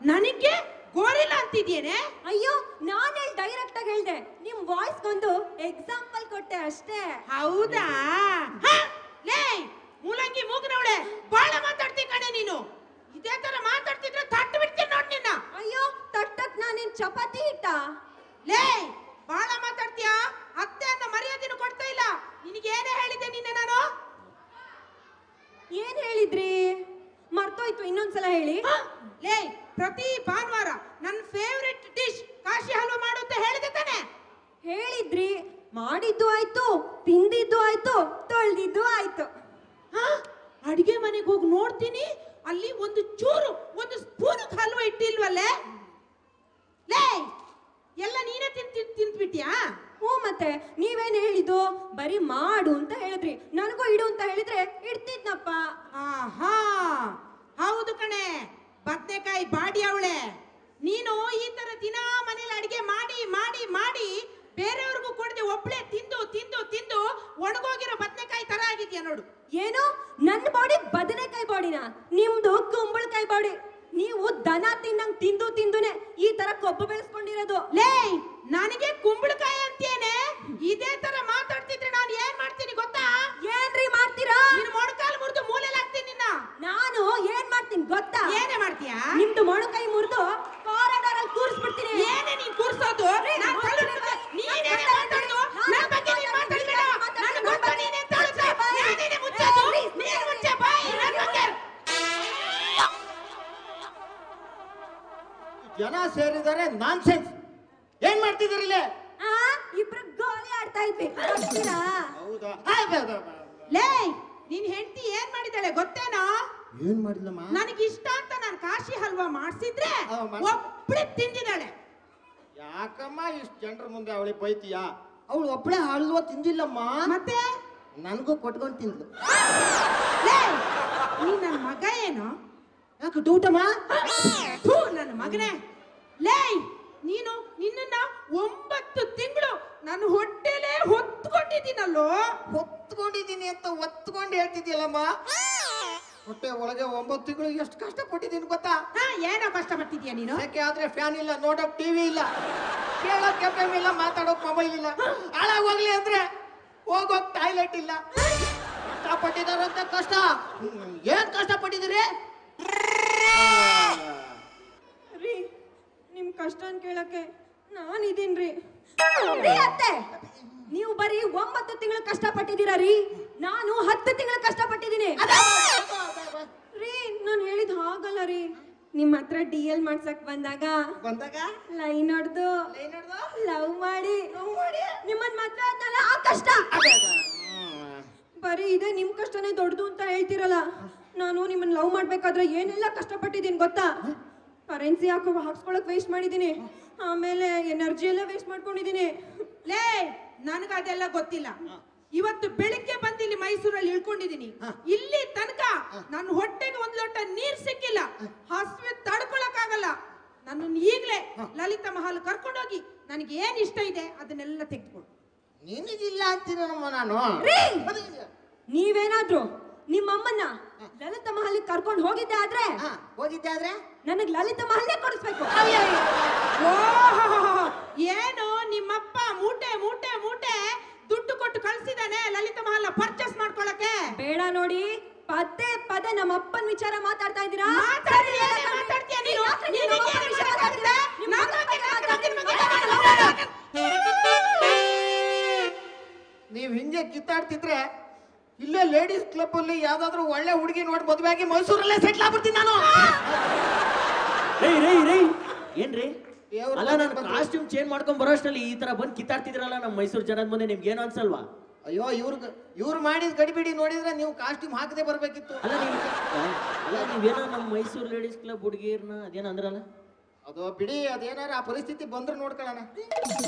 ನನಗೆ ಗೋರಿಲ್ಲ ಅಂತಿದ್ಯೇನೆ? ಅಯ್ಯೋ, ನಾನೇ ಡೈರೆಕ್ಟ್ ಆಗಿ ಹೇಳ್ದೆ. ನಿಮ್ ವಾಯ್ಸ್ ಒಂದು ಎಕ್ಸಾಂಪಲ್ ಕೊಟ್ಟೆ ಅಷ್ಟೇ. ಹೌದಾ? ಲೇ ಮೂಲಂಗಿ ಮೂಗನವಳೆ, ಬಾಳ ಮಾತಾಡ್ತಿ ಕಣೆ ನೀನು. ಇದೇ ತರ ಮಾತಾಡ್ತಿದ್ರೆ ತಟ್ಟು ಬಿಡ್ತೀನಿ ನೋಡಿ ನಿನ್ನ. ಅಯ್ಯೋ, ತಟ್ಟಕ್ ನಾನೇನ್ ಚಪಾತಿ ಹಿಟ್ಟ? ಲೇ ಬಾಳ ಮಾತಾಡ್ತೀಯಾ? ಅತ್ತೆ ಅನ್ನ ಮರ್ಯಾದೆನು ಕೊಡ್ತಾ ಇಲ್ಲ. ನಿನಗೇನೇ ಹೇಳಿದ್ದೆ ನಿನ್ನೆ ನಾನು? ಏನ್ ಹೇಳಿದ್ರಿ? ಮರ್ತೋಯ್ತು, ಇನ್ನೊಂದ್ಸಲ ಹೇಳಿ. ಲೇ, ಪ್ರತಿ ಭಾನುವಾರ ನನ್ನ ಫೇವರಿಟ್ ಡಿಶ್ ಕಾಶಿ ಹಲ್ವಾ ಮಾಡು ಅಂತ ಹೇಳಿದೆ ತಾನೆ? ಹೇಳಿದ್ರಿ. ಮಾಡಿದ್ದು ಆಯ್ತು, ತಿಂದಿದ್ದು ಆಯ್ತು, ತೊಳ್ದಿದ್ದು ಆಯ್ತು. ಅಡಿಗೆ ಮನೆಗೆ ಹೋಗಿ ನೋಡ್ತೀನಿ, ಅಲ್ಲಿ ಒಂದು ಸ್ಪೂನ್ ಹಲ್ವಾ ಇಟ್ಟಿಲ್ವಲ್ಲೇ? ಲೇ, ಎಲ್ಲ ನೀನೇ ತಿಂದ್ಬಿಟ್ಯಾ? ಹ್ಞೂ, ಮತ್ತೆ ನೀವೇನು ಹೇಳಿದ್ದು? ಬರೀ ಮಾಡು ಅಂತ ಹೇಳಿದ್ರಿ. ನನಗೂ ಇಡು ಅಂತ ಹೇಳಿದ್ರೆ ಇಡ್ತಿದ್ನಪ್ಪ. ಆಹಾ, ಹೌದು ಕಣೆ, ಬದನೆಕಾಯಿ ಬಾಡಿ ಅವಳೆ. ನೀನು ಈ ತರ ದಿನ ಮನೇಲಿ ಅಡಿಗೆ ಮಾಡಿ ಮಾಡಿ ಮಾಡಿ ಬೇರೆಯವ್ರಿಗೂ ಕೊಡದೆ ಒಬ್ಳೆ ತಿಂದು ತಿಂದು ತಿಂದು ಒಣಗೋಗಿರೋ ಬದನೆಕಾಯಿ ತರ ಆಗಿದ್ಯಾ ನೋಡು. ಏನು ನನ್ನ ಬಾಡಿ ಬದನೆಕಾಯಿ ಬಾಡಿನ, ನಿಮ್ದು ಕುಂಬಳಕಾಯಿ ಬಾಡಿ. ನೀವು ದನ ತಿನ್ನಂಗ್ ತಿಂದು ತಿಂದುನೆ ಈ ತರ ಕೊಬ್ಬು ಬೆಳೆಸ್ಕೊಂಡಿರೋದು. ಲೇ ನನಗೆ ಕುಂಬಳಕಾಯಿ ಅಂತೇನೆ ಇದೇ ತರ ಮಾತಾಡ್ತಿದ್ರೆ ನಾನು ಏನ್ ಮಾಡ್ತೀನಿ ಗೊತ್ತಾ? ಏನ್ರಿ ಮಾಡ್ತೀರಾ? ನಿನ್ನ ಮೊಣಕಾಲು ಮುರಿದು ಮೂಲೆಯಲ್ಲಿ ಹಾಕ್ತೀನಿ ನಿನ್ನ. ನಾನು ಏನ್ ಮಾಡ್ತೀನಿ ಗೊತ್ತಾ? ಏನೇ ಮಾಡ್ತೀಯಾ? ನಿಮ್ದು ಮೊಣಕಾಯಿ ಮುರಿದು ಕಾರಿಡಾರ್ ಅಲ್ಲಿ ಕೂರಿಸ್ಬಿಡ್ತೀನಿ. ಏನೇ ನೀನ್ ಕೂರ್ಸೋದು? ನಾನು ಕಲ್ಲುತ್ತೆ ನೀನೇ ಮಾತಾಡೋದು. ನನ್ನ ಬಗ್ಗೆ ನೀನು ಮಾತಾಡಬೇಡ. ನನಗೆ ಗೊತ್ತು ನೀನೇ ತಳುತ್ತೆ. ನೀನೇ ಮುಚ್ಚೋದು. ನೀನೇ ಮುಚ್ಚೆ ಬಾಯಿ ನನ್ನ ಬಗ್ಗೆ. ಜನ ಸೇರಿದ್ದಾರೆ ನಾನ್ಸೆನ್ಸ್. ಏನ್ ಮಾಡ್ತಿದ್ದೀರಿ ಇಲ್ಲಿ? ಇಬ್ರು ಗೋಲಿ ಆಡ್ತಾ ಇದ್ವಿ. ಬರ್ತೀರಾ? ಹೌದಾ? ಲೇ ನಿನ್ ಹೆಂಡತಿ ಏನ್ ಮಾಡಿದಾಳೆ ಗೊತ್ತೇನೋ? ಏನ್ ಮಾಡಿಲ್ಲಮ್ಮ? ನನಗೆ ಇಷ್ಟ ಅಂತ ನಾನು ಕಾಶಿ ಹಲ್ವಾ ಮಾಡಿಸಿದ್ರೆ ಒಬ್ಬಳೆ ತಿಂದಿದ್ದಾಳೆ. ಯಾಕಮ್ಮ ಇಷ್ಟು ಜನರ ಮುಂದೆ ಅವಳಿಗೆ ಬೈತೀಯಾ? ಅವಳು ಒಬ್ಬಳೆ ಹಲ್ವಾ ತಿಂದಿಲ್ಲಮ್ಮ. ಮತ್ತೆ ನನಗೂ ಕೊಟ್ಕೊಂಡು ತಿಂದ್ಲು. ಲೇ ನೀ ನನ್ನ ಮಗ ಏನೋ? ಯಾಕೆ ಡೌಟಮ್ಮ? ನನ್ನ ಮಗನೇ. ಲೇ ನೀನು ನಿನ್ನ 9 ತಿಂಗಳು ನಾನು ಹೊಟ್ಟೆಲೇ ಹೊತ್ಕೊಂಡಿದ್ದೀನಲ್ಲೋ. ಹೊತ್ಕೊಂಡಿದ್ದೀನಿ ಅಂತ ಒತ್ಕೊಂಡು ಹೇಳ್ತಿದ್ಯಲ್ಲಮ್ಮ. ಹೊಟ್ಟೆ ಒಳಗೆ 9 ತಿಂಗಳು ಎಷ್ಟು ಕಷ್ಟಪಟ್ಟಿದ್ದೀನಿ ಗೊತ್ತಾ? ಏನೋ ಕಷ್ಟಪಟ್ಟಿದ್ಯಾ ನೀನು? ಯಾಕೆ ಆದ್ರೆ ಫ್ಯಾನ್ ಇಲ್ಲ, ನೋಡೋಕ್ ಟಿವಿ ಇಲ್ಲ, ಕೇಳೋಕ್ ಎಫ್ಎಂ ಇಲ್ಲ, ಮಾತಾಡೋಕ್ ಮೊಬೈಲ್ ಇಲ್ಲ. ಹಾಳಾಗೋಗ್ಲಿ ಅಂದ್ರೆ ಹೋಗೋಕ್ ಟಾಯ್ಲೆಟ್ ಇಲ್ಲ. ಕಷ್ಟಪಟ್ಟಿದಾರಂತ ಕಷ್ಟ. ಏನ್ ಕಷ್ಟಪಟ್ಟಿದ್ದೀರಿ? ರೀ ನಿಮ್ ಕಷ್ಟ ಕೇಳಕ್ಕೆ ನಾನಿದ್ದೀನ್ರಿ. ಅತ್ತೆ ನೀವು ಬರೀ 9 ತಿಂಗಳು ಕಷ್ಟಪಟ್ಟಿದ್ದೀರಾ ರೀ. ನಾನು 10 ತಿಂಗಳು ಕಷ್ಟಪಟ್ಟಿದ್ದೀನಿ ರೀ. ನಾನು ಹೇಳಿದ್ ಹಾಗಲ್ಲ ರೀ. ನಿಮ್ಮ ಹತ್ರ DL ಮಾಡ್ಸಕ್ ಬಂದಾಗ ಲೈನ್ ಹೊಡೆದು ಲವ್ ಮಾಡಿ ನಿಮ್ಮನ್ ಮಾತ್ರ ಆದ್ನಲ್ಲ ಆ ಕಷ್ಟ. ಬರೀ ಇದೇ ನಿಮ್ ಕಷ್ಟನೇ ದೊಡ್ಡದು ಅಂತ ಹೇಳ್ತಿರಲ್ಲ. ನಾನು ನಿಮ್ಮನ್ನ ಲವ್ ಮಾಡ್ಬೇಕಾದ್ರೆ ಏನೆಲ್ಲ ಕಷ್ಟಪಟ್ಟಿದ್ದೀನಿ ಗೊತ್ತಾ? ಕರೆನ್ಸಿ ಹಾಕ್ಸ್ಕೊಳಕ್ ವೇಸ್ಟ್ ಮಾಡಿದ್ದೀನಿ. ಆಮೇಲೆ ಎನರ್ಜಿ ಎಲ್ಲ ವೇಸ್ಟ್ ಮಾಡ್ಕೊಂಡಿದ್ದೀನಿ. ಲೇ ನನಗದೆಲ್ಲ ಗೊತ್ತಿಲ್ಲ. ಇವತ್ತು ಬೆಳಿಗ್ಗೆ ಬಂದು ಇಲ್ಲಿ ಮೈಸೂರಲ್ಲಿ ಇಳ್ಕೊಂಡಿದ್ದೀನಿ. ಇಲ್ಲಿ ತನಕ ನನ್ನ ಹೊಟ್ಟೆಗೆ 1 ಲೋಟ ನೀರ್ ಸಿಕ್ಕಿಲ್ಲ. ಹಸಿವೆ ತಡ್ಕೊಳಕ್ಕಾಗಲ್ಲ. ನನ್ನನ್ನು ಈಗಲೇ ಲಲಿತಾ ಮಹಲ್ ಕರ್ಕೊಂಡೋಗಿ ನನಗೆ ಏನ್ ಇಷ್ಟ ಇದೆ ಅದನ್ನೆಲ್ಲ ತೆಗೆದುಕೊಡು. ನಿನಗಿಲ್ಲ ಅಂತೀನಮ್ಮ ನಾನು. ನೀವೇನಾದ್ರು ನಿಮ್ಮಮ್ಮನ್ನ ಲಲಿತಾ ಮಹಲ್ ಕರ್ಕೊಂಡು ಹೋಗಿದ್ದೆ ಆದ್ರೆ ನನಗ್ ಲಲಿತಾ ಮಹಲ್ನೇ ಕೊಡಿಸ್ಬೇಕು. ಏನು ನಿಮ್ಮಪ್ಪ ಮೂಟೆ ಮೂಟೆ ಮೂಟೆ ದುಡ್ಡು ಕೊಟ್ಟು ಕಳ್ಸಿದಾನೆ ಲಲಿತಾ ಮಹಲ್ ಪರ್ಚೇಸ್ ಮಾಡ್ಕೊಳಕ್ಕೆ? ಬೇಡ ನೋಡಿ, ಪದೇ ಪದೇ ನಮ್ಮ ಅಪ್ಪನ ವಿಚಾರ ಮಾತಾಡ್ತಾ ಇದ್ದೀರಾ. ನೀವ್ ಹಿಂಗೆ ಕಿತ್ತಾಡ್ತಿದ್ರೆ ಇಲ್ಲೇ ಲೇಡೀಸ್ ಕ್ಲಬ್ ಅಲ್ಲಿ ಯಾವ್ದಾದ್ರು ಒಳ್ಳೆ ಹುಡುಗಿ ನೋಡಿ ಮದುವೆ ಆಗಿ ಮೈಸೂರಲ್ಲೇ ಸೆಟ್ಲ್ ಆಗ್ಬಿಡ್ತೀನಿ ನಾನು. ಏನ್ರಿ ಅಲ್ಲ, ನಾನು ಕಾಸ್ಟ್ಯೂಮ್ ಚೇಂಜ್ ಮಾಡ್ಕೊಂಡ್ ಬರೋಷ್ಟರಲ್ಲಿ ಈ ತರ ಬಂದ್ ಕಿತ್ತಾಡ್ತಿದ್ರಲ್ಲ ನಮ್ಮ ಮೈಸೂರು ಜನದ ಮುಂದೆ, ನಿಮ್ಗೆ ಏನು ಅನ್ಸಲ್ವಾ? ಅಯ್ಯೋ ಇವ್ರು ಮಾಡಿದ ಗಡಿಬಿಡಿ ನೋಡಿದ್ರೆ ನೀವು ಕಾಸ್ಟ್ಯೂಮ್ ಹಾಕದೆ ಬರ್ಬೇಕಿತ್ತು. ಅಲ್ಲ ನೀವೇನೋ ನಮ್ಮ ಮೈಸೂರು ಲೇಡೀಸ್ ಕ್ಲಬ್ ಹುಡುಗಿರ್ನ ಅದೇನೋ ಅಂದ್ರಲ್ಲ? ಅದು ಬಿಡಿ, ಅದೇನಾರ ಆ ಪರಿಸ್ಥಿತಿ ಬಂದ್ರೆ ನೋಡ್ಕೊಳ್ಳೋಣ.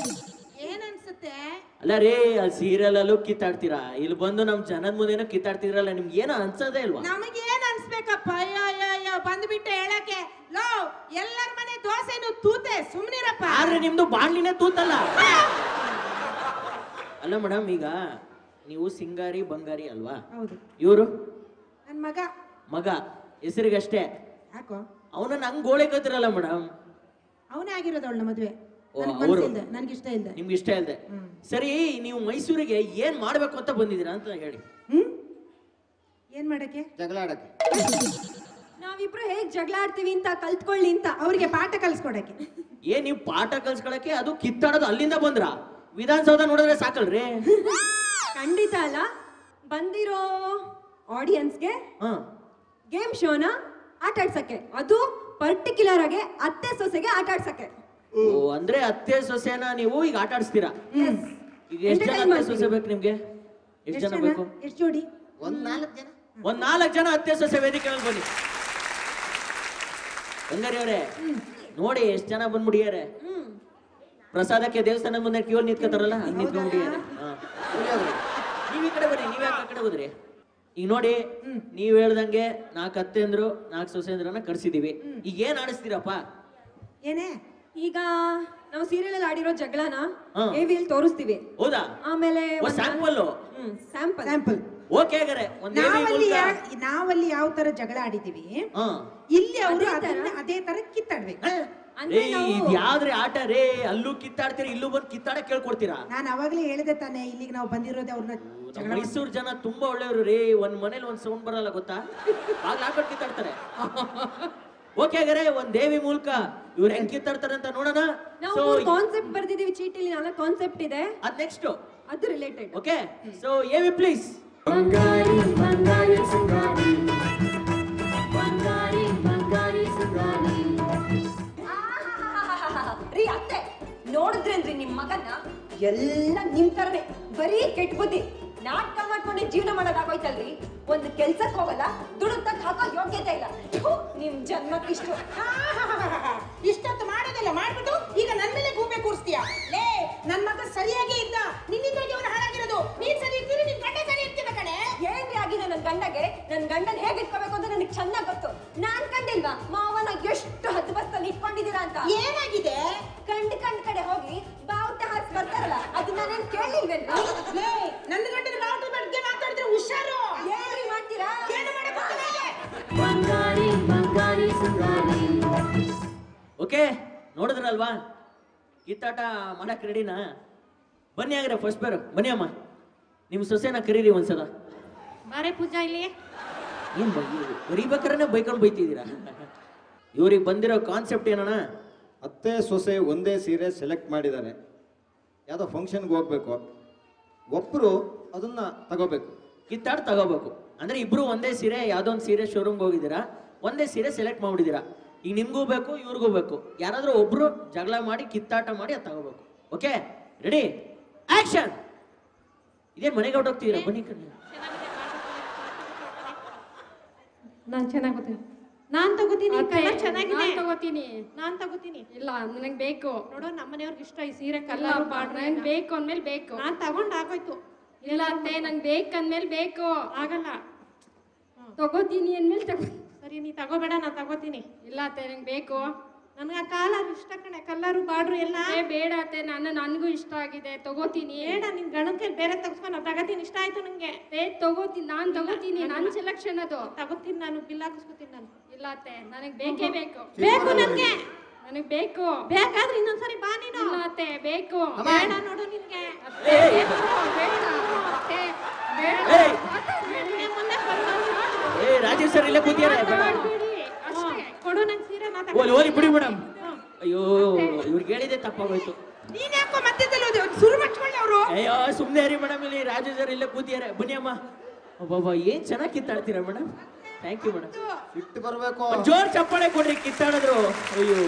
ಏನ್ ಅನ್ಸುತ್ತೆ? ಅಲ್ಲ ರೀ, ಅಲ್ಲಿ ಸೀರಿಯಲ್ ಅಲ್ಲೂ ಕಿತ್ತಾಡ್ತೀರಾ, ಇಲ್ಲಿ ಬಂದು ನಮ್ ಜನದ ಮುಂದೆನೋ ಕಿತ್ತಾಡ್ತಿದ್ರಲ್ಲ, ನಿಮ್ಗೆ ಏನೋ ಅನ್ಸೋದೇ ಇಲ್ವಾ? ನಮಗೆ ಏನ್ ಅನ್ಸ್ಬೇಕಪ್ಪ? ಅಯ್ಯೋ ಬಂದ್ಬಿಟ್ಟೆ ಹೇಳಕ್ಕೆ. ಲೋ ಎಲ್ಲರ ಮನೆ ದೋಸೆನು ತೂತೆ, ಸುಮ್ನಿರಪ್ಪ. ಆದ್ರೆ ನಿಮ್ದು ಬಾಣ್ಲಿನೇ ತೂತಲ್ಲ. ಅಲ್ಲ ಮೇಡಮ್, ಈಗ ನೀವು ಸಿಂಗಾರಿ ಬಂಗಾರಿ ಅಲ್ವಾ? ಹೌದು. ಇವರು ನನ್ ಮಗ ಹೆಸರಿಗಷ್ಟೇ. ಯಾಕೋ ಅವನನ್ನ ಹಂಗ್ ಗೋಳೆ ಕತ್ತಿರಲ್ಲ ಮೇಡಮ್. ಅವನೇ ಆಗಿರೋದು ಅವಳ ಮದ್ವೆ. ನನ್ಗೆ ಇಷ್ಟ ಇಲ್ಲ. ನಿಮ್ಗೆ ಇಷ್ಟ ಇಲ್ಲದೆ ಸರಿ, ನೀವು ಮೈಸೂರಿಗೆ ಏನ್ ಮಾಡ್ಬೇಕು ಅಂತ ಬಂದಿದ್ದೀರಾ ಅಂತ ಹೇಳಿ. ಏನ್ ಮಾಡಕ್ಕೆ? ಜಗಳ ಆಡಕ್ಕೆ. ನಾವಿಬ್ರು ಹೇಗ್ ಜಗಳ ಆಡ್ತೀವಿ ಅಂತ ಕಲ್ತ್ಕೊಳ್ಳಿ ಅಂತ ಅವ್ರಿಗೆ ಪಾಠ ಕಲ್ಸ್ಕೊಡಕ್ಕೆ. ಏನ್ ನೀವು ಪಾಠ ಕಲ್ಸ್ಕೊಳಕ್ಕೆ? ಅದು ಕಿತ್ತಾಡೋದು ಅಲ್ಲಿಂದ ಬಂದ್ರ? ವಿಧಾನಸೌಧ ನೋಡಿದ್ರೆ ಸಾಕಲ್ರಿ? ಖಂಡಿತ ಅಲ್ಲ. ಬಂದಿರೋ ಆಡಿಯನ್ಸ್ಗೆ ಗೇಮ್ ಶೋನ ಆಟ ಆಡ್ಸಕ್ಕೆ, ಅದು ಪರ್ಟಿಕ್ಯುಲರ್ ಆಗಿ ಅತ್ತೆ ಸೊಸೆಗೆ ಆಟ ಆಡ್ಸಕ್ಕೆ. ಓ, ಅಂದ್ರೆ ಅತ್ತೆ ಸೊಸೆನ ನೀವು ಈಗ ಆಟ ಆಡಿಸ್ತೀರಾ? ಈಗ ಎಷ್ಟು ಜನ ಅತ್ತೆ ಸೊಸೆ ಬೇಕು ನಿಮ್ಗೆ? ಎಷ್ಟು ಜನ ಬೇಕು? ಎಷ್ಟು ಜೋಡಿ? ಒಂದ್ 4 ಜನ. ಒಂದ್ 4 ಜನ ಅತ್ತೆ ಸೊಸೆ ವೇದಿಕೆ ಮೇಲೆ ಬನ್ನಿ. ಬಂಗಾರಿ ಅವರೇ ನೋಡಿ, ಎಷ್ಟು ಜನ ಬಂದ್ಬಿಡಿಯಾರೆ. ಪ್ರಸಾದಕ್ಕೆ ದೇವಸ್ಥಾನದ ಮುಂದೆ ಕ್ಯೂ ನಿಂತ್ಕೋತಾರಲ್ಲ, ಹಂಗ್ ನಿಂತ್ಕೊಂಡ್ಬಿಟ್ಟಿದ್ದಾರೆ. ನೀವ್ ಈ ಕಡೆ ಬನ್ನಿ, ನೀವ್ ಯಾಕೆ ಆ ಕಡೆ ಹೋದ್ರಿ? ಈಗ ನೋಡಿ, ನೀವ್ ಹೇಳ್ದಂಗೆ 4 ಅತ್ತೆ ಅಂದ್ರು 4 ಸೊಸೆ ಅಂದ್ರನ್ನ ಕರ್ಸಿದೀವಿ. ಈಗ ಏನ್ ಆಡಿಸ್ತೀರಪ್ಪ? ಏನೇ ಈಗ ನಾವು ಸೀರಿಯಲ್ ಅಲ್ಲಿ ಆಡಿರೋ ಜಗಳನ ಹಾ. AV ತೋರಿಸ್ತೀವಿ. ಹೌದಾ? ಆಮೇಲೆ ಸ್ಯಾಂಪಲ್ ಸ್ಯಾಂಪಲ್ ಸ್ಯಾಂಪಲ್ ಓಕೆ ಹಾಗಾರೆ ಒಂದು AV ಮೂಲಕ ನಾವಲ್ಲಿ ಯಾವ ತರ ಜಗಳ ಆಡಿದೀವಿ ಹಾ. ಇಲ್ಲಿ ಅವರು ಅದೇ ತರ ಕಿತ್ತಾಡ್ಬೇಕು. ಅಂದ್ರೆ ನಾವು ಇದು ಯಾವ್ದ್ರಿ ಆಟ ರೇ? ಅಲ್ಲೂ ಕಿತ್ತಾಡ್ತೀರಿ, ಇಲ್ಲೂ ಬಂದು ಕಿತ್ತಾಡ ಕೇಳ್ಕೊಡ್ತೀರಾ? ನಾನು ಅವಾಗಲೇ ಹೇಳಿದೆ ತಾನೆ ಇಲ್ಲಿಗೆ ನಾವು ಬಂದಿರೋದೇ ಅವ್ರನ್ನ ನಮ್ಮ ಮೈಸೂರು ಜನ ತುಂಬಾ ಒಳ್ಳೆಯವರು ರೀ. ಒಂದ್ ಮನೇಲಿ ಒಂದ್ ಸೌಂಡ್ ಬರಲ್ಲ ಗೊತ್ತಾ, ಆಗ ಹಾಕೊಂಡು ಕಿತ್ತಾಡ್ತಾರೆ. ಓಕೆ ಹಾಗಾರೆ ಒಂದ್ ದೇವಿ ಮೂಲಕ ಇವ್ರು ಹೆಂಗ್ ಕಿತ್ತಾಡ್ತಾರೆ ಅಂತ ನೋಡೋಣ. ನಾವು ಕಾನ್ಸೆಪ್ಟ್ ಬರ್ದಿದೀವಿ ಚೀಟಿಲಿ. ನಾಲ್ಕು ಕಾನ್ಸೆಪ್ಟ್ ಇದೆ, ಅದ್ ನೆಕ್ಸ್ಟ್ ಅದು related. Okay, so AV please. ಬಂಗಾರಿ ಬಂಗಾರಿ ಸಿಂಗಾರಿ ಬಂಗಾರಿ ಬಂಗಾರಿ ಸಿಂಗಾರಿ. ರೀ ಅತ್ತೆ ನೋಡಿದ್ರೇನ್ರಿ ನಿಮ್ ಮಗನ್ನ? ಎಲ್ಲ ನಿಮ್ ತರನೇ ಬರೀ ಕೆಟ್ಟ ಬುದ್ಧಿ. ನಾಟಕ ಮಾಡ್ಕೊಂಡೆ ಜೀವನ ಮಾಡೋದಾಗೋಯ್ತಲ್ರಿ. ಒಂದು ಕೆಲ್ಸಕ್ಕೆ ಹೋಗಲ್ಲ, ದುಡುತ್ತಕ್ ಹಾಕೋ ಯೋಗ್ಯತೆ ಇಲ್ಲ. ಥು, ನಿಮ್ ಜನ್ಮಕ್ಕಿಷ್ಟು. ಇಷ್ಟೊತ್ತು ಮಾಡೋದೆಲ್ಲ ಮಾಡ್ಬಿಟ್ಟು ಈಗ ನನ್ ಮೇಲೆ ಗೂಬೆ ಕೂರಿಸ್ತೀಯ. ಲೇ ನನ್ ಮಗ ಸರಿಯಾಗಿ ಇದ್ದ, ನಿನ್ನಿಂದಾಗಿ ಅವನು ಹಾಳಾಗಿರೋದು. ನೀನ್ ಸರಿ ಇರ್ತೀರಿ, ನಿನ್ ಗಂಡ ಸರಿ ಇರ್ತಿದ್ದ ಕಣೆ. ಏನ್ರಿ ಆಗಿದೆ ನನ್ ಗಂಡಗೆ? ನನ್ ಗಂಡನ್ ಹೇಗೆ ಇಟ್ಕೋಬೇಕು ಅಂತ ನನಗೆ ಚೆನ್ನಾಗ್ ಗೊತ್ತು. ನಾನ್ ಕಂಡಿಲ್ವಾ ಮಾವನ ಎಷ್ಟು ಹದ್ದು ಬಸ್ತಲ್ಲಿ ಇಟ್ಕೊಂಡಿದ್ದೀರಾ ಅಂತ? ಏನಾಗಿದೆ? ಕಂಡ್ ಕಡೆ ಹೋಗಿ ಬಾವುಟ ಹಾಕಿ ಬರ್ತಾರಲ್ಲ, ಅದನ್ನ ನಾನೇನ್ ಕೇಳಿಲ್ವೇನ್ರಿ? ಲೇ ನನ್ನ ಗಂಡನ ಬಾವುಟದ ಬಗ್ಗೆ ಮಾತಾಡಿದ್ರೆ ಹುಷಾರು. ಏನ್ರಿ ಮಾಡ್ತೀರಾ? ಏನು ಮಾಡಕ್ ಗೊತ್ತಿಲ್ಲ ನಿನಗೆ? ಬಂಗಾರಿ ಬಂಗಾರಿ ಸಿಂಗಾರಿ. ಓಕೆ, ನೋಡಿದ್ರಲ್ವಾ ಕಿತ್ತಾಟ ಮಾಡಕ್ ರೆಡಿನಾ? ಬನ್ನಿ ಆಗ್ರೆ ಫಸ್ಟ್ ಬೇರು ಬನ್ನಿ ಅಮ್ಮ. ನಿಮ್ ಸೊಸೆನ ಕರೀರಿ ಒಂದ್ಸಲ. ಬಾರೆ ಪೂಜಾ ಇಲ್ಲಿ. ಏನ್ ಬರೀಬೇಕಾದ್ರೆ ಬೈಕೊಂಡು ಬೈತಿದ್ದೀರಾ? ಇವ್ರಿಗೆ ಬಂದಿರೋ ಕಾನ್ಸೆಪ್ಟ್ ಏನಣ್ಣ? ಅತ್ತೆ ಸೊಸೆ ಒಂದೇ ಸೀರೆ ಸೆಲೆಕ್ಟ್ ಮಾಡಿದ್ದಾರೆ. ಯಾವುದೋ ಫಂಕ್ಷನ್ಗೆ ಹೋಗ್ಬೇಕು, ಒಬ್ಬರು ಅದನ್ನ ತಗೋಬೇಕು, ಕಿತ್ತಾಡ್ ತಗೋಬೇಕು. ಅಂದ್ರೆ ಇಬ್ರು ಒಂದೇ ಸೀರೆ, ಯಾವ್ದೋ ಒಂದು ಸೀರೆ ಶೋರೂಮ್ಗೆ ಹೋಗಿದ್ದೀರಾ, ಒಂದೇ ಸೀರೆ ಸೆಲೆಕ್ಟ್ ಮಾಡ್ಬಿಟ್ಟಿದ್ದೀರಾ. ಈಗ ನಿಮ್ಗೂ ಬೇಕು ಇವ್ರಿಗೂ ಬೇಕು, ಯಾರಾದ್ರೂ ಒಬ್ರು ಜಗಳ ಮಾಡಿ ಕಿತ್ತಾಟ ಮಾಡಿ ಅದು ತಗೋಬೇಕು. Okay ready action. ಇದೇನ್ ಮನೆಗೆ ಹೊರಟೋಗ್ತಿದ್ದೀರಾ? ಬನ್ನಿ ಕಣ್ಣಿ. ನಾನು ಚೆನ್ನಾಗಿ ಗೊತ್ತೀನಿ. ನಾನ್ ತಗೋತೀನಿ. ಕಲರ್ ಚೆನ್ನಾಗಿದೆ. ನಾನ್ ತಗೋತೀನಿ. ಇಲ್ಲ ನನಗೆ ಬೇಕು. ನೋಡೋ ನಮ್ಮನೆಯವ್ರಿಗೆ ಇಷ್ಟ ಈ ಸೀರೆ ಕಲರ್ ನಂಗೆ ಬೇಕು ಅಂದ್ಮೇಲೆ ಬೇಕು. ನಾನ್ ತಗೊಂಡ್ ಆಗೋಯ್ತು. ಇಲ್ಲ ಅತ್ತೆ ನಂಗೆ ಬೇಕಂದ್ಮೇಲೆ ಬೇಕು. ಆಗಲ್ಲ. ತಗೋತೀನಿ ಅಂದ್ಮೇಲೆ ಸರಿ ನೀ ತಗೋಬೇಡ, ನಾ ತಗೋತೀನಿ. ಇಲ್ಲ ಅತ್ತೆ ನಂಗೆ ಬೇಕು. ನನ್ಗೆ ಆ ಕಾಲರ್ ಇಷ್ಟ ಕಣೆ, ಕಲ್ಲರು ಬಾರ್ಡ್ರು ಎಲ್ಲ. ಬೇಡ ಅತ್ತೆ, ನನಗೂ ಇಷ್ಟ ಆಗಿದೆ, ತಗೋತೀನಿ. ಬೇಡ, ನಿನ್ ಗಣಕ್ಕೆ ಬೇರೆ ತಗ್ಸ್ಕೊಂಡು ನಾ ತಗೋತೀನಿ. ಇಷ್ಟ ಆಯ್ತು ನಂಗೆ. ತಗೋತೀನಿ, ನಾನು ತಗೋತೀನಿ. ನನ್ನ ಸೆಲೆಕ್ಷನ್ ಅದು. ತಗೋತೀನಿ, ನಾನು ಬಿಲ್ ಹಾಕಿಸ್ಕೊತೀನಿ ನಾನು. ಇಲ್ಲ ಅತ್ತೆ ನನಗೆ ಬೇಕೇ ಬೇಕು. ಬೇಕು ನನ್ಗೆ. ನನಗೆ ಬೇಕು. ಬೇಕಾದ್ರೆ ಇನ್ನೊಂದ್ಸರಿ ಬಾ ನೀನು. ಇಲ್ಲ ಅತ್ತೆ ಬೇಕು. ಬೇಡ ನೋಡು ನಿನ್ಗೆ. ರಾಜೇಶ್ ಸರ್ ಇಲ್ಲೇ ಕೂತಿಯಾರೆ. ಕೊಡು ನಂಗೆ ಸೀರೆ, ನಾ ಓಲಿ ಬಿಡಿ ಮೇಡಮ್. ಅಯ್ಯೋ ಇವ್ರಿಗೆ ಹೇಳಿದೆ ತಪ್ಪಾಗೋಯ್ತು. ನೀನ್ ಯಾಕೋ ಮಧ್ಯದಲ್ಲಿ ಶುರು ಮಾಡ್ಕೊಳ್ಳಿ ಅವರು. ಅಯ್ಯೋ ಸುಮ್ಮನೆ ರೀ ಮೇಡಮ್, ಇಲ್ಲಿ ರಾಜೇಶ್ ಸರ್ ಇಲ್ಲೇ ಕೂತಿಯಾರೆ. ಬನ್ನಿ ಅಮ್ಮ. ಒಬ್ಬ ಏನ್ ಚೆನ್ನಾಗಿ ಕಿತ್ತಾಡ್ತೀರಾ ಮೇಡಮ್. Thank you madam. ಸಿಟ್ಟು ಬರಬೇಕು. ಜೋರ್ ಚಪ್ಪಾಳೆ ಕೊಡ್ರಿ ಕಿತ್ತಾಡಿದ್ರು. ಅಯ್ಯೋ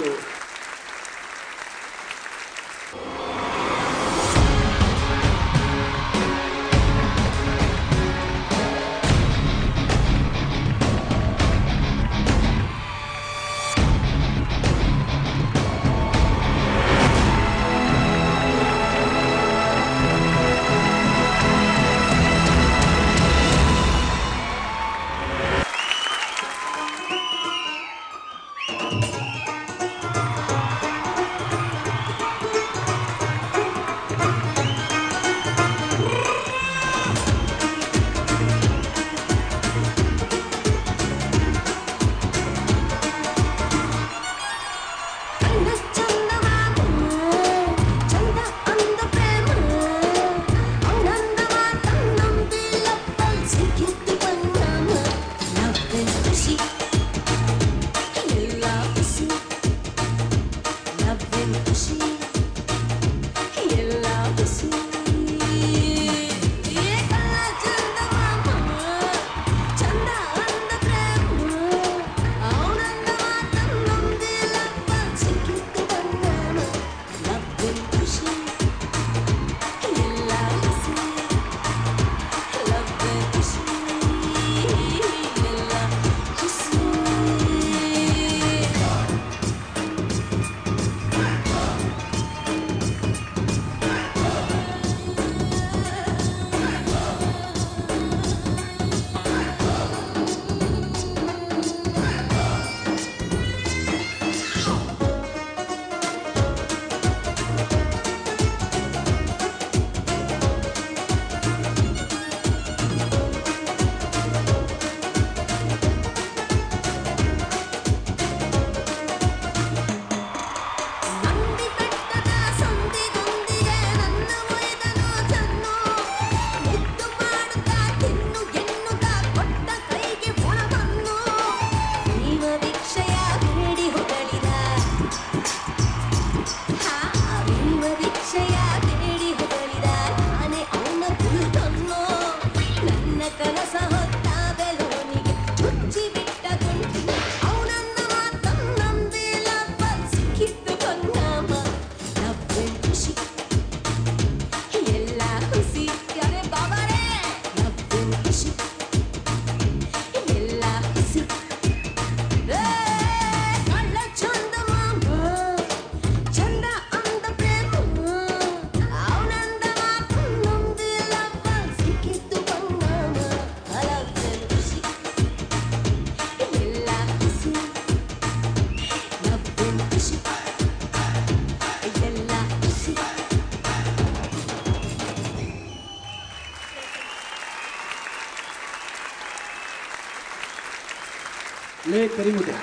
ಕರಿಮುದೆ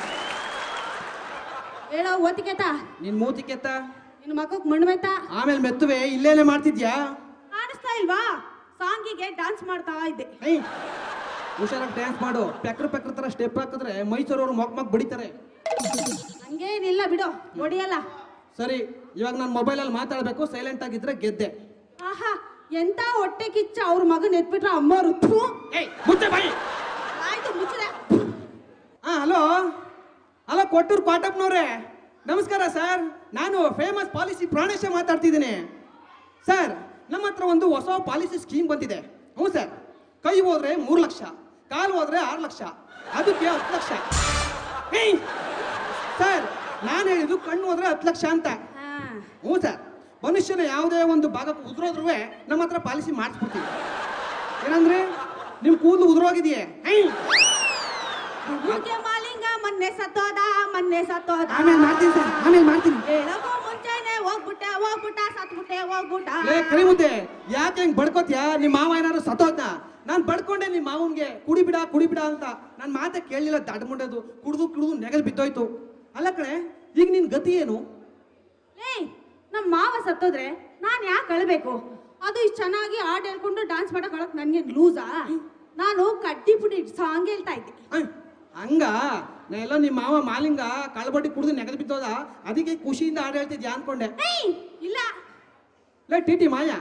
ಹೇಳೋ ಓತಿಕೆತ ನಿನ್ ಮೂತಿಕೆತ್ತ ನಿನ್ನ ಮಗಕ್ಕೆ ಮಣ್ಣು ಮೆತ್ತ ಆಮೇಲೆ ಮೆತ್ತುವೆ ಇಲ್ಲೇನೆ ಮಾಡ್ತಿದ್ಯಾ ಕಾಣಿಸ್ತಾ ಇಲ್ವಾ ಸಾಂಗಿಗೆ ಡ್ಯಾನ್ಸ್ ಮಾಡ್ತಾ ಇದ್ದೆ ಹುಷಾರಾಗಿ ಡ್ಯಾನ್ಸ್ ಮಾಡು ಪೆಕ್ರ ತರ ಸ್ಟೆಪ್ ಹಾಕಿದ್ರೆ ಮೈಸೂರವ್ರು ಮಗ್ ಬಡಿತಾರೆ. ಹಂಗೇನಿಲ್ಲ ಬಿಡು ಹೊಡಿಯಲ್ಲ. ಸರಿ ಇವಾಗ ನಾನು ಮೊಬೈಲಲ್ಲಿ ಮಾತಾಡ್ಬೇಕು, ಸೈಲೆಂಟ್ ಆಗಿದ್ರೆ ಗೆದ್ದೆ. ಆಹಾ ಎಂತ ಹೊಟ್ಟೆ ಕಿಚ್ಚ ಅವ್ರ ಮಗನ್ ಎತ್ಬಿಟ್ರೆ ಅಮ್ಮರು ಆಯ್ತು ಮುಚ್ಚಿದೆ. ಹಲೋ ಹಲೋ ಕೊಟ್ಟೂರು ಕ್ವಾಟಪ್ಪನವ್ರೆ, ನಮಸ್ಕಾರ ಸರ್. ನಾನು ಫೇಮಸ್ ಪಾಲಿಸಿ ಪ್ರಾಣೇಶ ಮಾತಾಡ್ತಿದ್ದೀನಿ ಸರ್. ನಮ್ಮ ಹತ್ರ ಒಂದು ಹೊಸ ಪಾಲಿಸಿ ಸ್ಕೀಮ್ ಬಂದಿದೆ. ಹ್ಞೂ ಸರ್, ಕೈ ಹೋದ್ರೆ 3 ಲಕ್ಷ, ಕಾಲು ಹೋದ್ರೆ 6 ಲಕ್ಷ, ಅದಕ್ಕೆ 10 ಲಕ್ಷ. ಸರ್ ನಾನು ಹೇಳಿದ್ದು ಕಣ್ಣು ಹೋದ್ರೆ 10 ಲಕ್ಷ ಅಂತ. ಹ್ಞೂ ಸರ್, ಮನುಷ್ಯನ ಯಾವುದೇ ಒಂದು ಭಾಗಕ್ಕೆ ಉದುರೋದ್ರೂ ನಮ್ಮ ಹತ್ರ ಪಾಲಿಸಿ ಮಾಡಿಸ್ಬಿಡ್ತೀವಿ. ಏನಂದ್ರೆ ನಿಮ್ ಕೂದಲು ಉದುರೋಗಿದೆಯೇ? ಮಾಲಿಂಗ ಮೊನ್ನೆ ಸತ್ತೋದ ಆಮೇಲೆ ಮಾಡ್ತೀನಿ ಸರ್, ಆಮೇಲೆ ಮಾಡ್ತೀನಿ. ಹೇಳೋಕೋ ಮುಂಚೆನೆ ಹೋಗ್ಬಿಟ್ಟ ಸತ್ಬಿಟ್ಟೆ. ಕರಿಮುದ್ದೆ ಯಾಕೆ ಹೆಂಗ್ ಬಡ್ಕೋತ್ಯಾ? ನಿಮ್ಮ ಮಾವ ಏನಾದ್ರು ಸತ್ತೋದ್ನ? ನಾನು ಬಡ್ಕೊಂಡೆ ನಿಮ್ಮ ಮಾವನ್ಗೆ ಕುಡಿಬಿಡ ಅಂತ. ನನ್ನ ಮಾತೆ ಕೇಳಲಿಲ್ಲ, ದಡ್ಮುಂಡದು ಕುಡಿದು ನೆಗಲ್ ಬಿದ್ದೋಯ್ತು. ಅಲ್ಲ ಕಣೆ, ಈಗ ನಿನ್ ಗತಿ ಏನು? ನಮ್ಮ ಮಾವ ಸತ್ತೋದ್ರೆ ನಾನು ಯಾಕೆ ಅಳ್ಬೇಕು? ಅದು ಇಷ್ಟು ಚೆನ್ನಾಗಿ ಹಾಡು ಹೇಳ್ಕೊಂಡು ಡ್ಯಾನ್ಸ್ ಮಾಡಕ್ ನನ್ಗೆ ಲೂಸಾ? ನಾನು ಕಡ್ಡಿ ಪುಡಿ ಸಾಂಗ್ ಹೇಳ್ತಾ ಇದ್ದೆ. ಹಂಗ ಎಲ್ಲ ನಿಮ್ಮ ಮಾವ ಮಾಲಿಂಗ ಕಳ್ಬಡ್ಡಿ ಕುಡಿದು ನೆಗಲ್ ಬಿದ್ದೋದ, ಅದಕ್ಕೆ ಖುಷಿಯಿಂದ ಹಾಡು ಹೇಳ್ತಿದ್ಯಾ ಅನ್ಕೊಂಡೆ. ಇಲ್ಲ ಟಿ ಮಾಯಾ,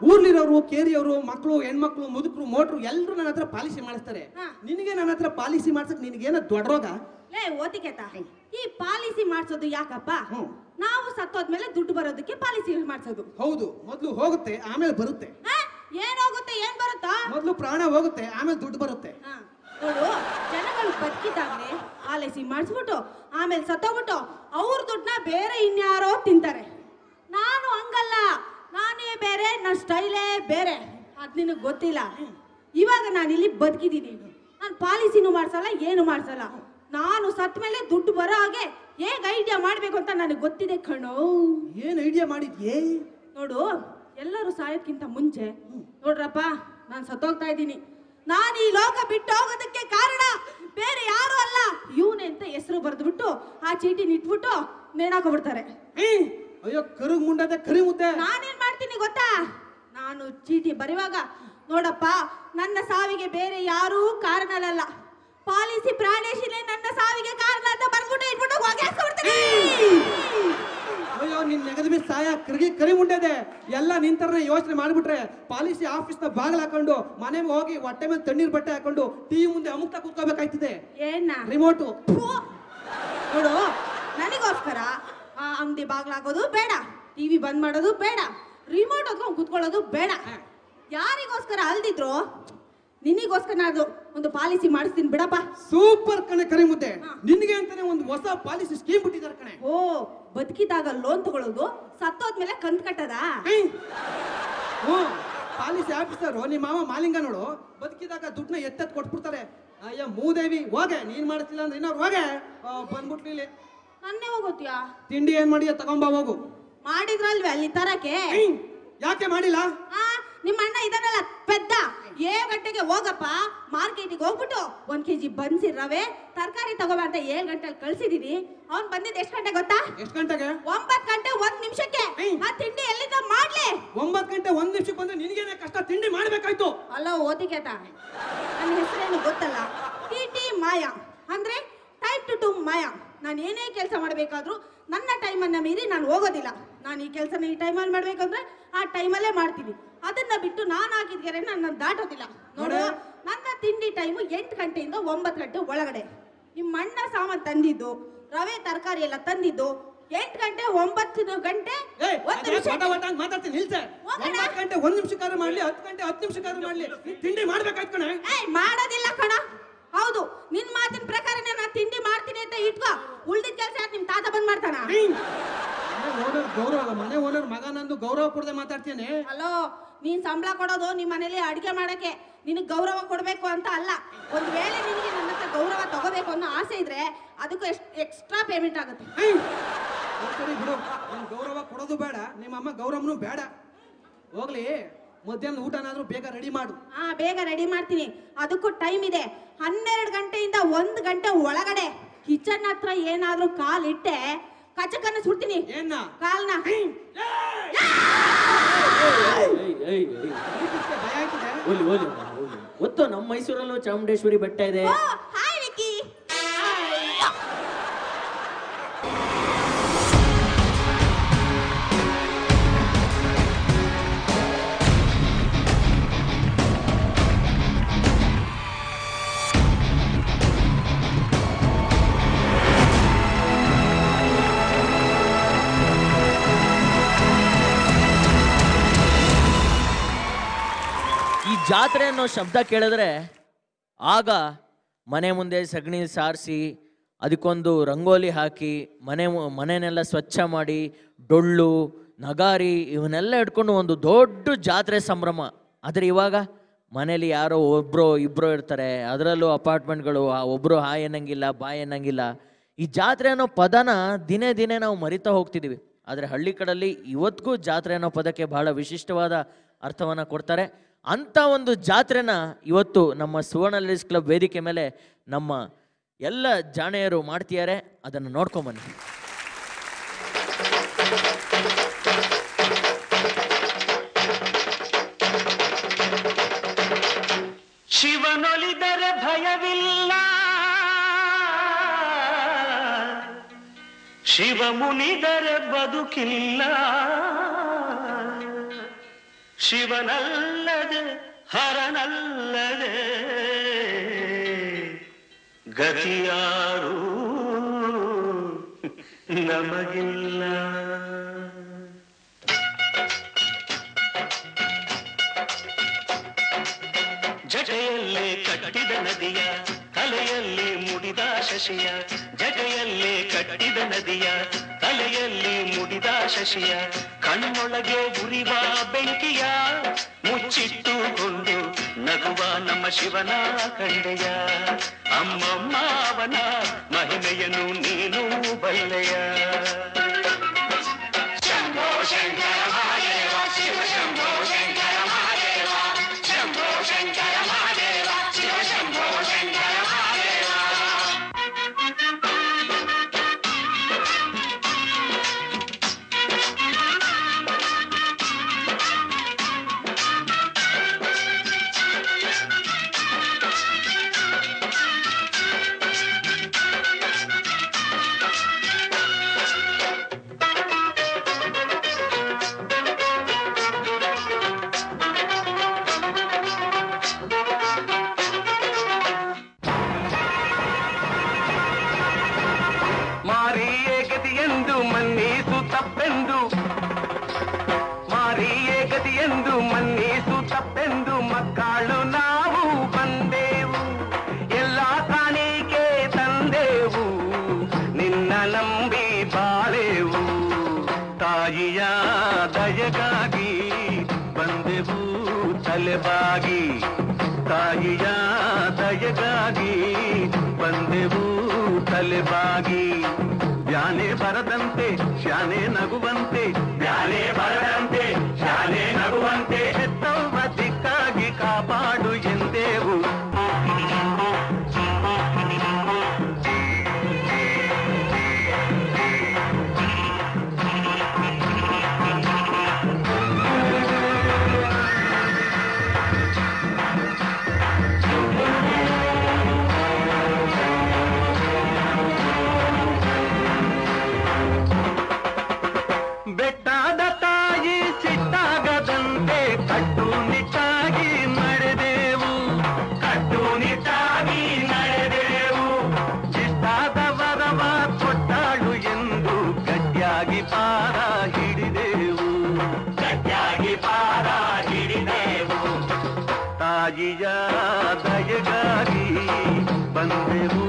ಊರ್ಲಿರೋರು, ಕೇರಿಯವರು, ಮಕ್ಕಳು, ಹೆಣ್ಮಕ್ಳು, ಮುದುಕರು, ಮೋಟ್ರು ಎಲ್ಲರೂ ನನ್ನ ಹತ್ರ ಪಾಲಿಸಿ ಮಾಡಿಸ್ತಾರೆ. ನಿನಗೆ ನನ್ನ ಹತ್ರ ಪಾಲಿಸಿ ಮಾಡ್ಸಕ್ ನಿನಗೇನ ದೊಡ್ಡ ರೋಗ? ಓದಿಕೆತ ಈ ಪಾಲಿಸಿ ಮಾಡ್ಸೋದು ಯಾಕಪ್ಪ? ನಾವು ಸತ್ತೋದ್ಮೇಲೆ ದುಡ್ಡು ಬರೋದಕ್ಕೆ ಪಾಲಿಸಿ ಮಾಡ್ಸೋದು. ಹೌದು, ಮೊದ್ಲು ಹೋಗುತ್ತೆ ಆಮೇಲೆ ಬರುತ್ತೆ. ಏನ್ ಹೋಗುತ್ತೆ ಏನ್ ಬರುತ್ತಾ? ಮೊದ್ಲು ಪ್ರಾಣ ಹೋಗುತ್ತೆ ಆಮೇಲೆ ದುಡ್ಡು ಬರುತ್ತೆ. ನೋಡು, ಜನಗಳು ಬದುಕಿದ್ದಾಗಲೇ ಪಾಲಿಸಿ ಮಾಡಿಸ್ಬಿಟ್ಟು ಆಮೇಲೆ ಸತ್ತೋಗ್ಬಿಟ್ಟು ಅವ್ರ ದುಡ್ಡನ್ನ ಬೇರೆ ಇನ್ಯಾರೋ ತಿಂತಾರೆ. ನಾನು ಹಂಗಲ್ಲ, ನಾನೇ ಬೇರೆ, ನನ್ನ ಸ್ಟೈಲೇ ಬೇರೆ. ಅದ್ ನಿನಗೆ ಗೊತ್ತಿಲ್ಲ. ಇವಾಗ ನಾನು ಇಲ್ಲಿ ಬದುಕಿದ್ದೀನಿ, ನಾನು ಪಾಲಿಸಿನೂ ಮಾಡ್ಸಲ್ಲ, ಏನು ಮಾಡ್ಸಲ್ಲ. ನಾನು ಸತ್ತ ಮೇಲೆ ದುಡ್ಡು ಬರೋ ಹಾಗೆ ಹೇಗೆ ಐಡಿಯಾ ಮಾಡ್ಬೇಕು ಅಂತ ನನಗೆ ಗೊತ್ತಿದೆ ಕಣೋ. ಏನ್ ಐಡಿಯಾ ಮಾಡಿದ್ಯೇ? ನೋಡು, ಎಲ್ಲರೂ ಸಾಯೋದ್ಕಿಂತ ಮುಂಚೆ ನೋಡ್ರಪ್ಪ, ನಾನು ಸತ್ತೋಗ್ತಾ ಇದ್ದೀನಿ. ನಾನು ಈ ಲೋಕ ಬಿಟ್ಟು ಹೋಗೋದಕ್ಕೆ ಕಾರಣ ಬೇರೆ ಯಾರು ಅಲ್ಲ, ಇವನೇ ಅಂತ ಹೆಸರು ಬರೆದ್ಬಿಟ್ಟು ಆ ಚೀಟಿ ಇಟ್ಬಿಟ್ಟು ನೇಣಾಕೊಬಿಡ್ತಾರೆ. ಅಯ್ಯೋ ಕರುಗ್ ಮುಂಡದೆ ಕರಿಮುದ್ದೆ. ನಾನೇನ್ ಮಾಡ್ತೀನಿ ಗೊತ್ತಾ? ನಾನು ಚೀಟಿ ಬರೆಯುವಾಗ, ನೋಡಪ್ಪ, ನನ್ನ ಸಾವಿಗೆ ಬೇರೆ ಯಾರೂ ಕಾರಣಲ್ಲ, ಪಾಲಿಸಿ ಪ್ರಾಣೇಶಿನೇ ನನ್ನ ಸಾವಿಗೆ ಕಾರಣ ಅಂತ ಬರ್ಬಿಟ್ಟು ಇಟ್ಬಿಟ್ಟು ಹೋಗ್ಯಾಸ್ಬಿಡ್ತೀನಿ. ಅಯ್ಯೋ ನಿನ್ ನೆಗದ ಬಿ ಸಾಯ ಕರಿ ಮುಂಡೆದೆ. ಎಲ್ಲ ನಿಂತರನೇ ಯೋಚನೆ ಮಾಡ್ಬಿಟ್ರೆ ಪಾಲಿಸಿ ಆಫೀಸ್ನ ಬಾಗಿಲು ಹಾಕೊಂಡು ಮನೆಗೆ ಹೋಗಿ ಹೊಟ್ಟೆ ಮೇಲೆ ತಣ್ಣೀರ್ ಬಟ್ಟೆ ಹಾಕೊಂಡು ಟಿವಿ ಮುಂದೆ ಅಮುಕ್ತ ಕೂತ್ಕೋಬೇಕಾಯ್ತಿದೆ. ರಿಮೋಟು ನೋಡು, ನನಗೋಸ್ಕರ ಆ ಅಂಗಡಿ ಬಾಗ್ಲು ಹಾಕೋದು ಬೇಡ, ಟಿವಿ ಬಂದ್ ಮಾಡೋದು ಬೇಡ, ರಿಮೋಟ್ ಹೊತ್ಕೊಂಡು ಕೂತ್ಕೊಳ್ಳೋದು ಬೇಡ. ಯಾರಿಗೋಸ್ಕರ ಅಲ್ದಿದ್ರು ನಿನಗೋಸ್ಕರ ನಾನು ಒಂದು ಪಾಲಿಸಿ ಮಾಡಿಸ್ತೀನಿ ಬಿಡಪ್ಪ. ಸೂಪರ್ ಕಣೆ ಕರಿಮುದ್ದೆ, ನಿನಗೆ ಅಂತಾನೆ ಒಂದು ಹೊಸ ಪಾಲಿಸಿ ಸ್ಕೀಮ್ ಬಿಟ್ಟಿದ್ದಾರೆ ಕಣೆ. ಓ, ಬದುಕಿದಾಗ ಲೋನ್ ತಗೊಳ್ಳೋದು, ಸತ್ತೋದ್ಮೇಲೆ ಕಂತ್ ಕಟ್ಟದ? ಪಾಲಿಸಿ ಆಫೀಸರು ನಿಮ್ಮ ಮಾವ ಮಾಲಿಂಗ ನೋಡು, ಬದುಕಿದಾಗ ದುಡ್ಡನ್ನ ಎತ್ತೆತ್ ಕೊಟ್ಬಿಡ್ತಾರೆ. ಅಯ್ಯ ಮೂದೇವಿ, ಹೋಗೆ, ನೀನ್ ಮಾಡ್ತಿಲ್ಲ ಅಂದ್ರೆ ಇನ್ನೊರು ಹೋಗೆ ಬಂದ್ಬಿಟ್ಲಿ ಇಲ್ಲಿ. ನನ್ನೇ ಹೋಗೋತ್ಯಾ? ತಿಂಡಿ ಏನ್ ಮಾಡಿಯ ತಗೊಂಬ ಹೋಗು. ಮಾಡಿದ್ರಲ್ವೇ ಅಲ್ಲಿ ತರಕ್ಕೆ? ಯಾಕೆ ಮಾಡಿಲ್ಲ? ನಿಮ್ಮ ಅಣ್ಣ ಇದನ್ನೆಲ್ಲ ಪೆದ್ದ. 7 ಗಂಟೆಗೆ ಹೋಗಪ್ಪ, ಮಾರ್ಕೆಟಿಗೆ ಹೋಗ್ಬಿಟ್ಟು 1 kg ಬನ್ಸಿ ರವೆ ತರಕಾರಿ ತಗೋಬ ಅಂತ 7 ಗಂಟೆಲಿ ಕಳ್ಸಿದೀನಿ. ಅವ್ನ್ ಬಂದಿದ್ದು ಎಷ್ಟು ಗಂಟೆ ಗೊತ್ತಾ? ಎಷ್ಟು ಗಂಟೆಗೆ? 9 ಗಂಟೆ 1 ನಿಮಿಷಕ್ಕೆ. ಆ ತಿಂಡಿ ಎಲ್ಲಿಂದ ಮಾಡ್ಲಿ? 9 ಗಂಟೆ 1 ನಿಮಿಷಕ್ಕೆ ಬಂದ್ರೆ ನಿನಗೇನೆ ಕಷ್ಟ, ತಿಂಡಿ ಮಾಡ್ಬೇಕಾಯ್ತು. ಅಲ್ಲೋ ಓದಿಕೇತ, ನನ್ನ ಹೆಸರೇನು ಗೊತ್ತಲ್ಲ? ಟಿ ಮಾಯಾ ಅಂದ್ರೆ ಟೈಮ್ ಟು ಮಾಯಾ. ನಾನು ಏನೇ ಕೆಲಸ ಮಾಡಬೇಕಾದ್ರೂ ನನ್ನ ಟೈಮನ್ನು ಮೀರಿ ನಾನು ಹೋಗೋದಿಲ್ಲ. ನಾನು ಈ ಕೆಲಸನ ಈ ಟೈಮಲ್ಲಿ ಮಾಡ್ಬೇಕಂದ್ರೆ ಆ ಟೈಮಲ್ಲೇ ಮಾಡ್ತೀನಿ. ಅದನ್ನ ಬಿಟ್ಟು ನಾನು ಹಾಕಿದ ಗೆರೆ ನಾನು ದಾಟೋದಿಲ್ಲ. ನೋಡು, ನನ್ನ ತಿಂಡಿ ಟೈಮು 8 ಗಂಟೆಯಿಂದ 9 ಗಂಟೆ ಒಳಗಡೆ. ನಿಮ್ಮ ಅಣ್ಣ ಸಾಮಾನು ತಂದಿದ್ದು, ರವೆ ತರಕಾರಿ ಎಲ್ಲ ತಂದಿದ್ದು 8 ಗಂಟೆ 9 ಗಂಟೆ ಮಾತಾಡ್ತೀನಿ. ನಿಲ್ಸೆ. 9 ಗಂಟೆ 1 ನಿಮಿಷಕ್ಕಾದ್ರೂ ಮಾಡ್ಲಿ, 10 ಗಂಟೆ 10 ನಿಮಿಷಕ್ಕಾದ್ರೂ ಮಾಡ್ಲಿ, ತಿಂಡಿ ಮಾಡ್ಬೇಕಾಯ್ತು ಕಣೆ. ಮಾಡೋದಿಲ್ಲ ಕಣ. ಹೌದು, ನಿನ್ ಮಾತಿನ ಪ್ರಕಾರ ನಾನು ತಿಂಡಿ ಮಾಡ್ತೀನಿ ಅಂತ ಇಟ್ಕೋ. ಉಳ್ದಿದ್ ಕೆಲಸ ನಿಮ್ ತಾತ ಬಂದ್ ಮಾಡ್ತಾನ? ಗೌರವ, ಮನೆ ಓನರ್ ಮಗ, ನಂದು ಗೌರವ ಕೊಡದೆ ಮಾತಾಡ್ತೀನಿ. ಹಲೋ, ನೀನ್ ಸಂಬಳ ಕೊಡೋದು ನಿಮ್ಮ ಮನೇಲಿ ಅಡಿಗೆ ಮಾಡಕ್ಕೆ, ನಿನಗ್ ಗೌರವ ಕೊಡ್ಬೇಕು ಅಂತ ಅಲ್ಲ. ಒಂದ್ ವೇಳೆ ನಿನಗೆ ನನ್ನ ಹತ್ರ ಗೌರವ ತಗೋಬೇಕು ಅನ್ನೋ ಆಸೆ ಇದ್ರೆ ಅದಕ್ಕೂ ಎಕ್ಸ್ಟ್ರಾ ಪೇಮೆಂಟ್ ಆಗುತ್ತೆ. ಸರಿ ಬಿಡು, ಗೌರವ ಕೊಡೋದು ಬೇಡ, ನಿಮ್ಮ ಅಮ್ಮ ಗೌರವನು ಬೇಡ. ಹೋಗ್ಲಿ, ಮಧ್ಯಾಹ್ನ ಊಟನಾದ್ರೂ ಬೇಗ ರೆಡಿ ಮಾಡು. ಹಾ ಬೇಗ ರೆಡಿ ಮಾಡ್ತೀನಿ, ಅದಕ್ಕೂ ಟೈಮ್ ಇದೆ. 12 ಗಂಟೆಯಿಂದ 1 ಗಂಟೆ ಒಳಗಡೆ ಕಿಚನ್ ಹತ್ರ ಏನಾದ್ರೂ ಕಾಲಿಟ್ಟೆ ಕಚಕನ್ನ ಸುಡ್ತೀನಿ. ಏನ ಕಾಲ್ನ ಗೊತ್ತು, ನಮ್ಮ ಮೈಸೂರಲ್ಲೂ ಚಾಮುಂಡೇಶ್ವರಿ ಬೆಟ್ಟ ಇದೆ. ಹಾಯ್ ವಿಕ್ಕಿ. ಈ ಜಾತ್ರೆ ಅನ್ನೋ ಶಬ್ದ ಕೇಳಿದ್ರೆ ಆಗ ಮನೆ ಮುಂದೆ ಸಗಣಿ ಸಾರಿಸಿ ಅದಕ್ಕೊಂದು ರಂಗೋಲಿ ಹಾಕಿ ಮನೆನೆಲ್ಲ ಸ್ವಚ್ಛ ಮಾಡಿ ಡೊಳ್ಳು ನಗಾರಿ ಇವನ್ನೆಲ್ಲ ಇಟ್ಕೊಂಡು ಒಂದು ದೊಡ್ಡ ಜಾತ್ರೆ ಸಂಭ್ರಮ. ಆದರೆ ಇವಾಗ ಮನೇಲಿ ಯಾರೋ ಒಬ್ಬರು ಇಬ್ಬರು ಇರ್ತಾರೆ, ಅದರಲ್ಲೂ ಅಪಾರ್ಟ್ಮೆಂಟ್ಗಳು, ಒಬ್ಬರು ಹಾಯ್ ಅನ್ನಂಗಿಲ್ಲ ಬಾಯ್ ಅನ್ನಂಗಿಲ್ಲ. ಈ ಜಾತ್ರೆ ಅನ್ನೋ ಪದನ ದಿನೇ ದಿನೇ ನಾವು ಮರಿತಾ ಹೋಗ್ತಿದ್ದೀವಿ. ಆದರೆ ಹಳ್ಳಿ ಕಡೆಯಲ್ಲಿ ಇವತ್ತಿಗೂ ಜಾತ್ರೆ ಅನ್ನೋ ಪದಕ್ಕೆ ಬಹಳ ವಿಶಿಷ್ಟವಾದ ಅರ್ಥವನ್ನು ಕೊಡ್ತಾರೆ. ಅಂಥ ಒಂದು ಜಾತ್ರೆನ ಇವತ್ತು ನಮ್ಮ ಸುವರ್ಣ ಲೇಡೀಸ್ ಕ್ಲಬ್ ವೇದಿಕೆ ಮೇಲೆ ನಮ್ಮ ಎಲ್ಲ ಜಾಣೆಯರು ಮಾಡ್ತಿದ್ದಾರೆ. ಅದನ್ನು ನೋಡ್ಕೊಂಬನ್ನಿ. ಶಿವನೊಲಿದರೆ ಭಯವಿಲ್ಲ, ಶಿವ ಮುನಿದರೆ ಬದುಕಿಲ್ಲ, ಶಿವನಲ್ಲದೆ ಹರನಲ್ಲದೆ ಗತಿಯಾರು ನಮಗಿಲ್ಲ. ಜಟೆಯಲ್ಲೇ ಕಟ್ಟಿದ ನದಿಯ, ತಲೆಯಲ್ಲಿ ಮುಡಿದ ಶಶಿಯ, ಜಟೆಯಲ್ಲೇ ಕಟ್ಟಿದ ನದಿಯ, ತಲೆಯಲ್ಲಿ ಮುಡಿದ ಶಶಿಯ, ಕಣ್ಣೊಳಗೆ ಉರಿವ ಬೆಂಕಿಯ ಮುಚ್ಚಿಟ್ಟುಕೊಂಡು ನಗುವ ನಮ್ಮ ಶಿವನ ಕಂಡೆಯ. ಅಮ್ಮಮ್ಮ ಅವನ ಮಹಿಮೆಯನ್ನು ನೀನು ಬಲ್ಲೆಯ. ಶಂಭೋ ಶಂಕರ ಮಹಾದೇವ, ಶಿವ ಶಂಭೋ ಶಂಕರ ಮಹಾದೇವ, ಶಂಭೋ ಶಂಕರ ಮಹಾದೇವ, ಶಿವ ಶಂಭೋ ಶಂಕರ ಮಹಾದೇವ. ಮಾರಿಯೇ ಗತಿಯೆಂದು ಮನ್ನಿಸು ತಪ್ಪೆಂದು, ಮಾರಿಯೇ ಗತಿಯೆಂದು ಮನ್ನಿಸು ತಪ್ಪೆಂದು ಮಕ್ಕಳು ನಾವು ಬಂದೆವು. ಎಲ್ಲ ಕಾಣಿಕೆ ತಂದೆವು, ನಿನ್ನ ನಂಬಿ ಬಾಳೆವು. ತಾಯಿಯ ದಯಗಾಗಿ ಬಂದೆವು ತಲೆಬಾಗಿ, ತಾಯಿಯ ದಯಗಾಗಿ ಬಂದೆವು ತಲೆಬಾಗಿ. ಬ್ಯಾನೆ ಬರದಂತೆ ಶಾನೆ ನಗುವಂತೆ, ಬ್ಯಾನೆ ಬರದಂತೆ ಶಾನೆ ನಗುವಂತೆ, ಹೆತ್ತವ್ವ ದಿಕ್ಕಾಗಿ ಕಾಪಾಡು ಎಂದೆವು. ಬೆಟ್ಟದ ತಾಯಿ ಸಿಟ್ಟಾಗದಂತೆ ಕಟ್ಟುನಿಟ್ಟಾಗಿ ನಡೆದೆವು, ಕಟ್ಟುನಿಟ್ಟಾಗಿ ನಡೆದೆವು. ಇಷ್ಟಾದ ವರವ ಕೊಟ್ಟಾಳು ಎಂದು ಗಟ್ಟಿಯಾಗಿ ಪಾದ ಹಿಡಿದೆವು, ಗಟ್ಟಿಯಾಗಿ ಪಾದ ಹಿಡಿದೆವು. ತಾಯಿಯ ದಯಗಾಗಿ ಬಂದೆವು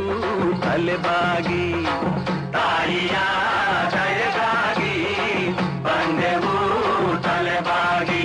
ತಲೆಬಾಗಿ, ತಾಯಿಯ ದಯಗಾಗಿ ಬಂದೆವು ತಲೆಬಾಗಿ.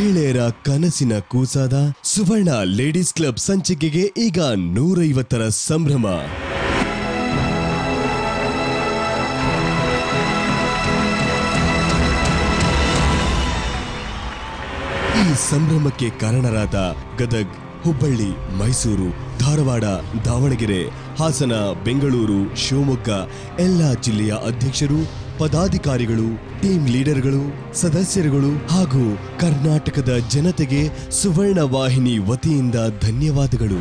ಮಹಿಳೆಯರ ಕನಸಿನ ಕೂಸಾದ ಸುವರ್ಣ ಲೇಡೀಸ್ ಕ್ಲಬ್ ಸಂಚಿಕೆಗೆ ಈಗ 150ರ ಸಂಭ್ರಮ. ಈ ಸಂಭ್ರಮಕ್ಕೆ ಕಾರಣರಾದ ಗದಗ್, ಹುಬ್ಬಳ್ಳಿ, ಮೈಸೂರು, ಧಾರವಾಡ, ದಾವಣಗೆರೆ, ಹಾಸನ, ಬೆಂಗಳೂರು, ಶಿವಮೊಗ್ಗ ಎಲ್ಲ ಜಿಲ್ಲೆಯ ಅಧ್ಯಕ್ಷರು, ಪದಾಧಿಕಾರಿಗಳು, ಟೀಮ್ ಲೀಡರ್ಗಳು, ಸದಸ್ಯರುಗಳು ಹಾಗೂ ಕರ್ನಾಟಕದ ಜನತೆಗೆ ಸುವರ್ಣ ವಾಹಿನಿ ವತಿಯಿಂದ ಧನ್ಯವಾದಗಳು.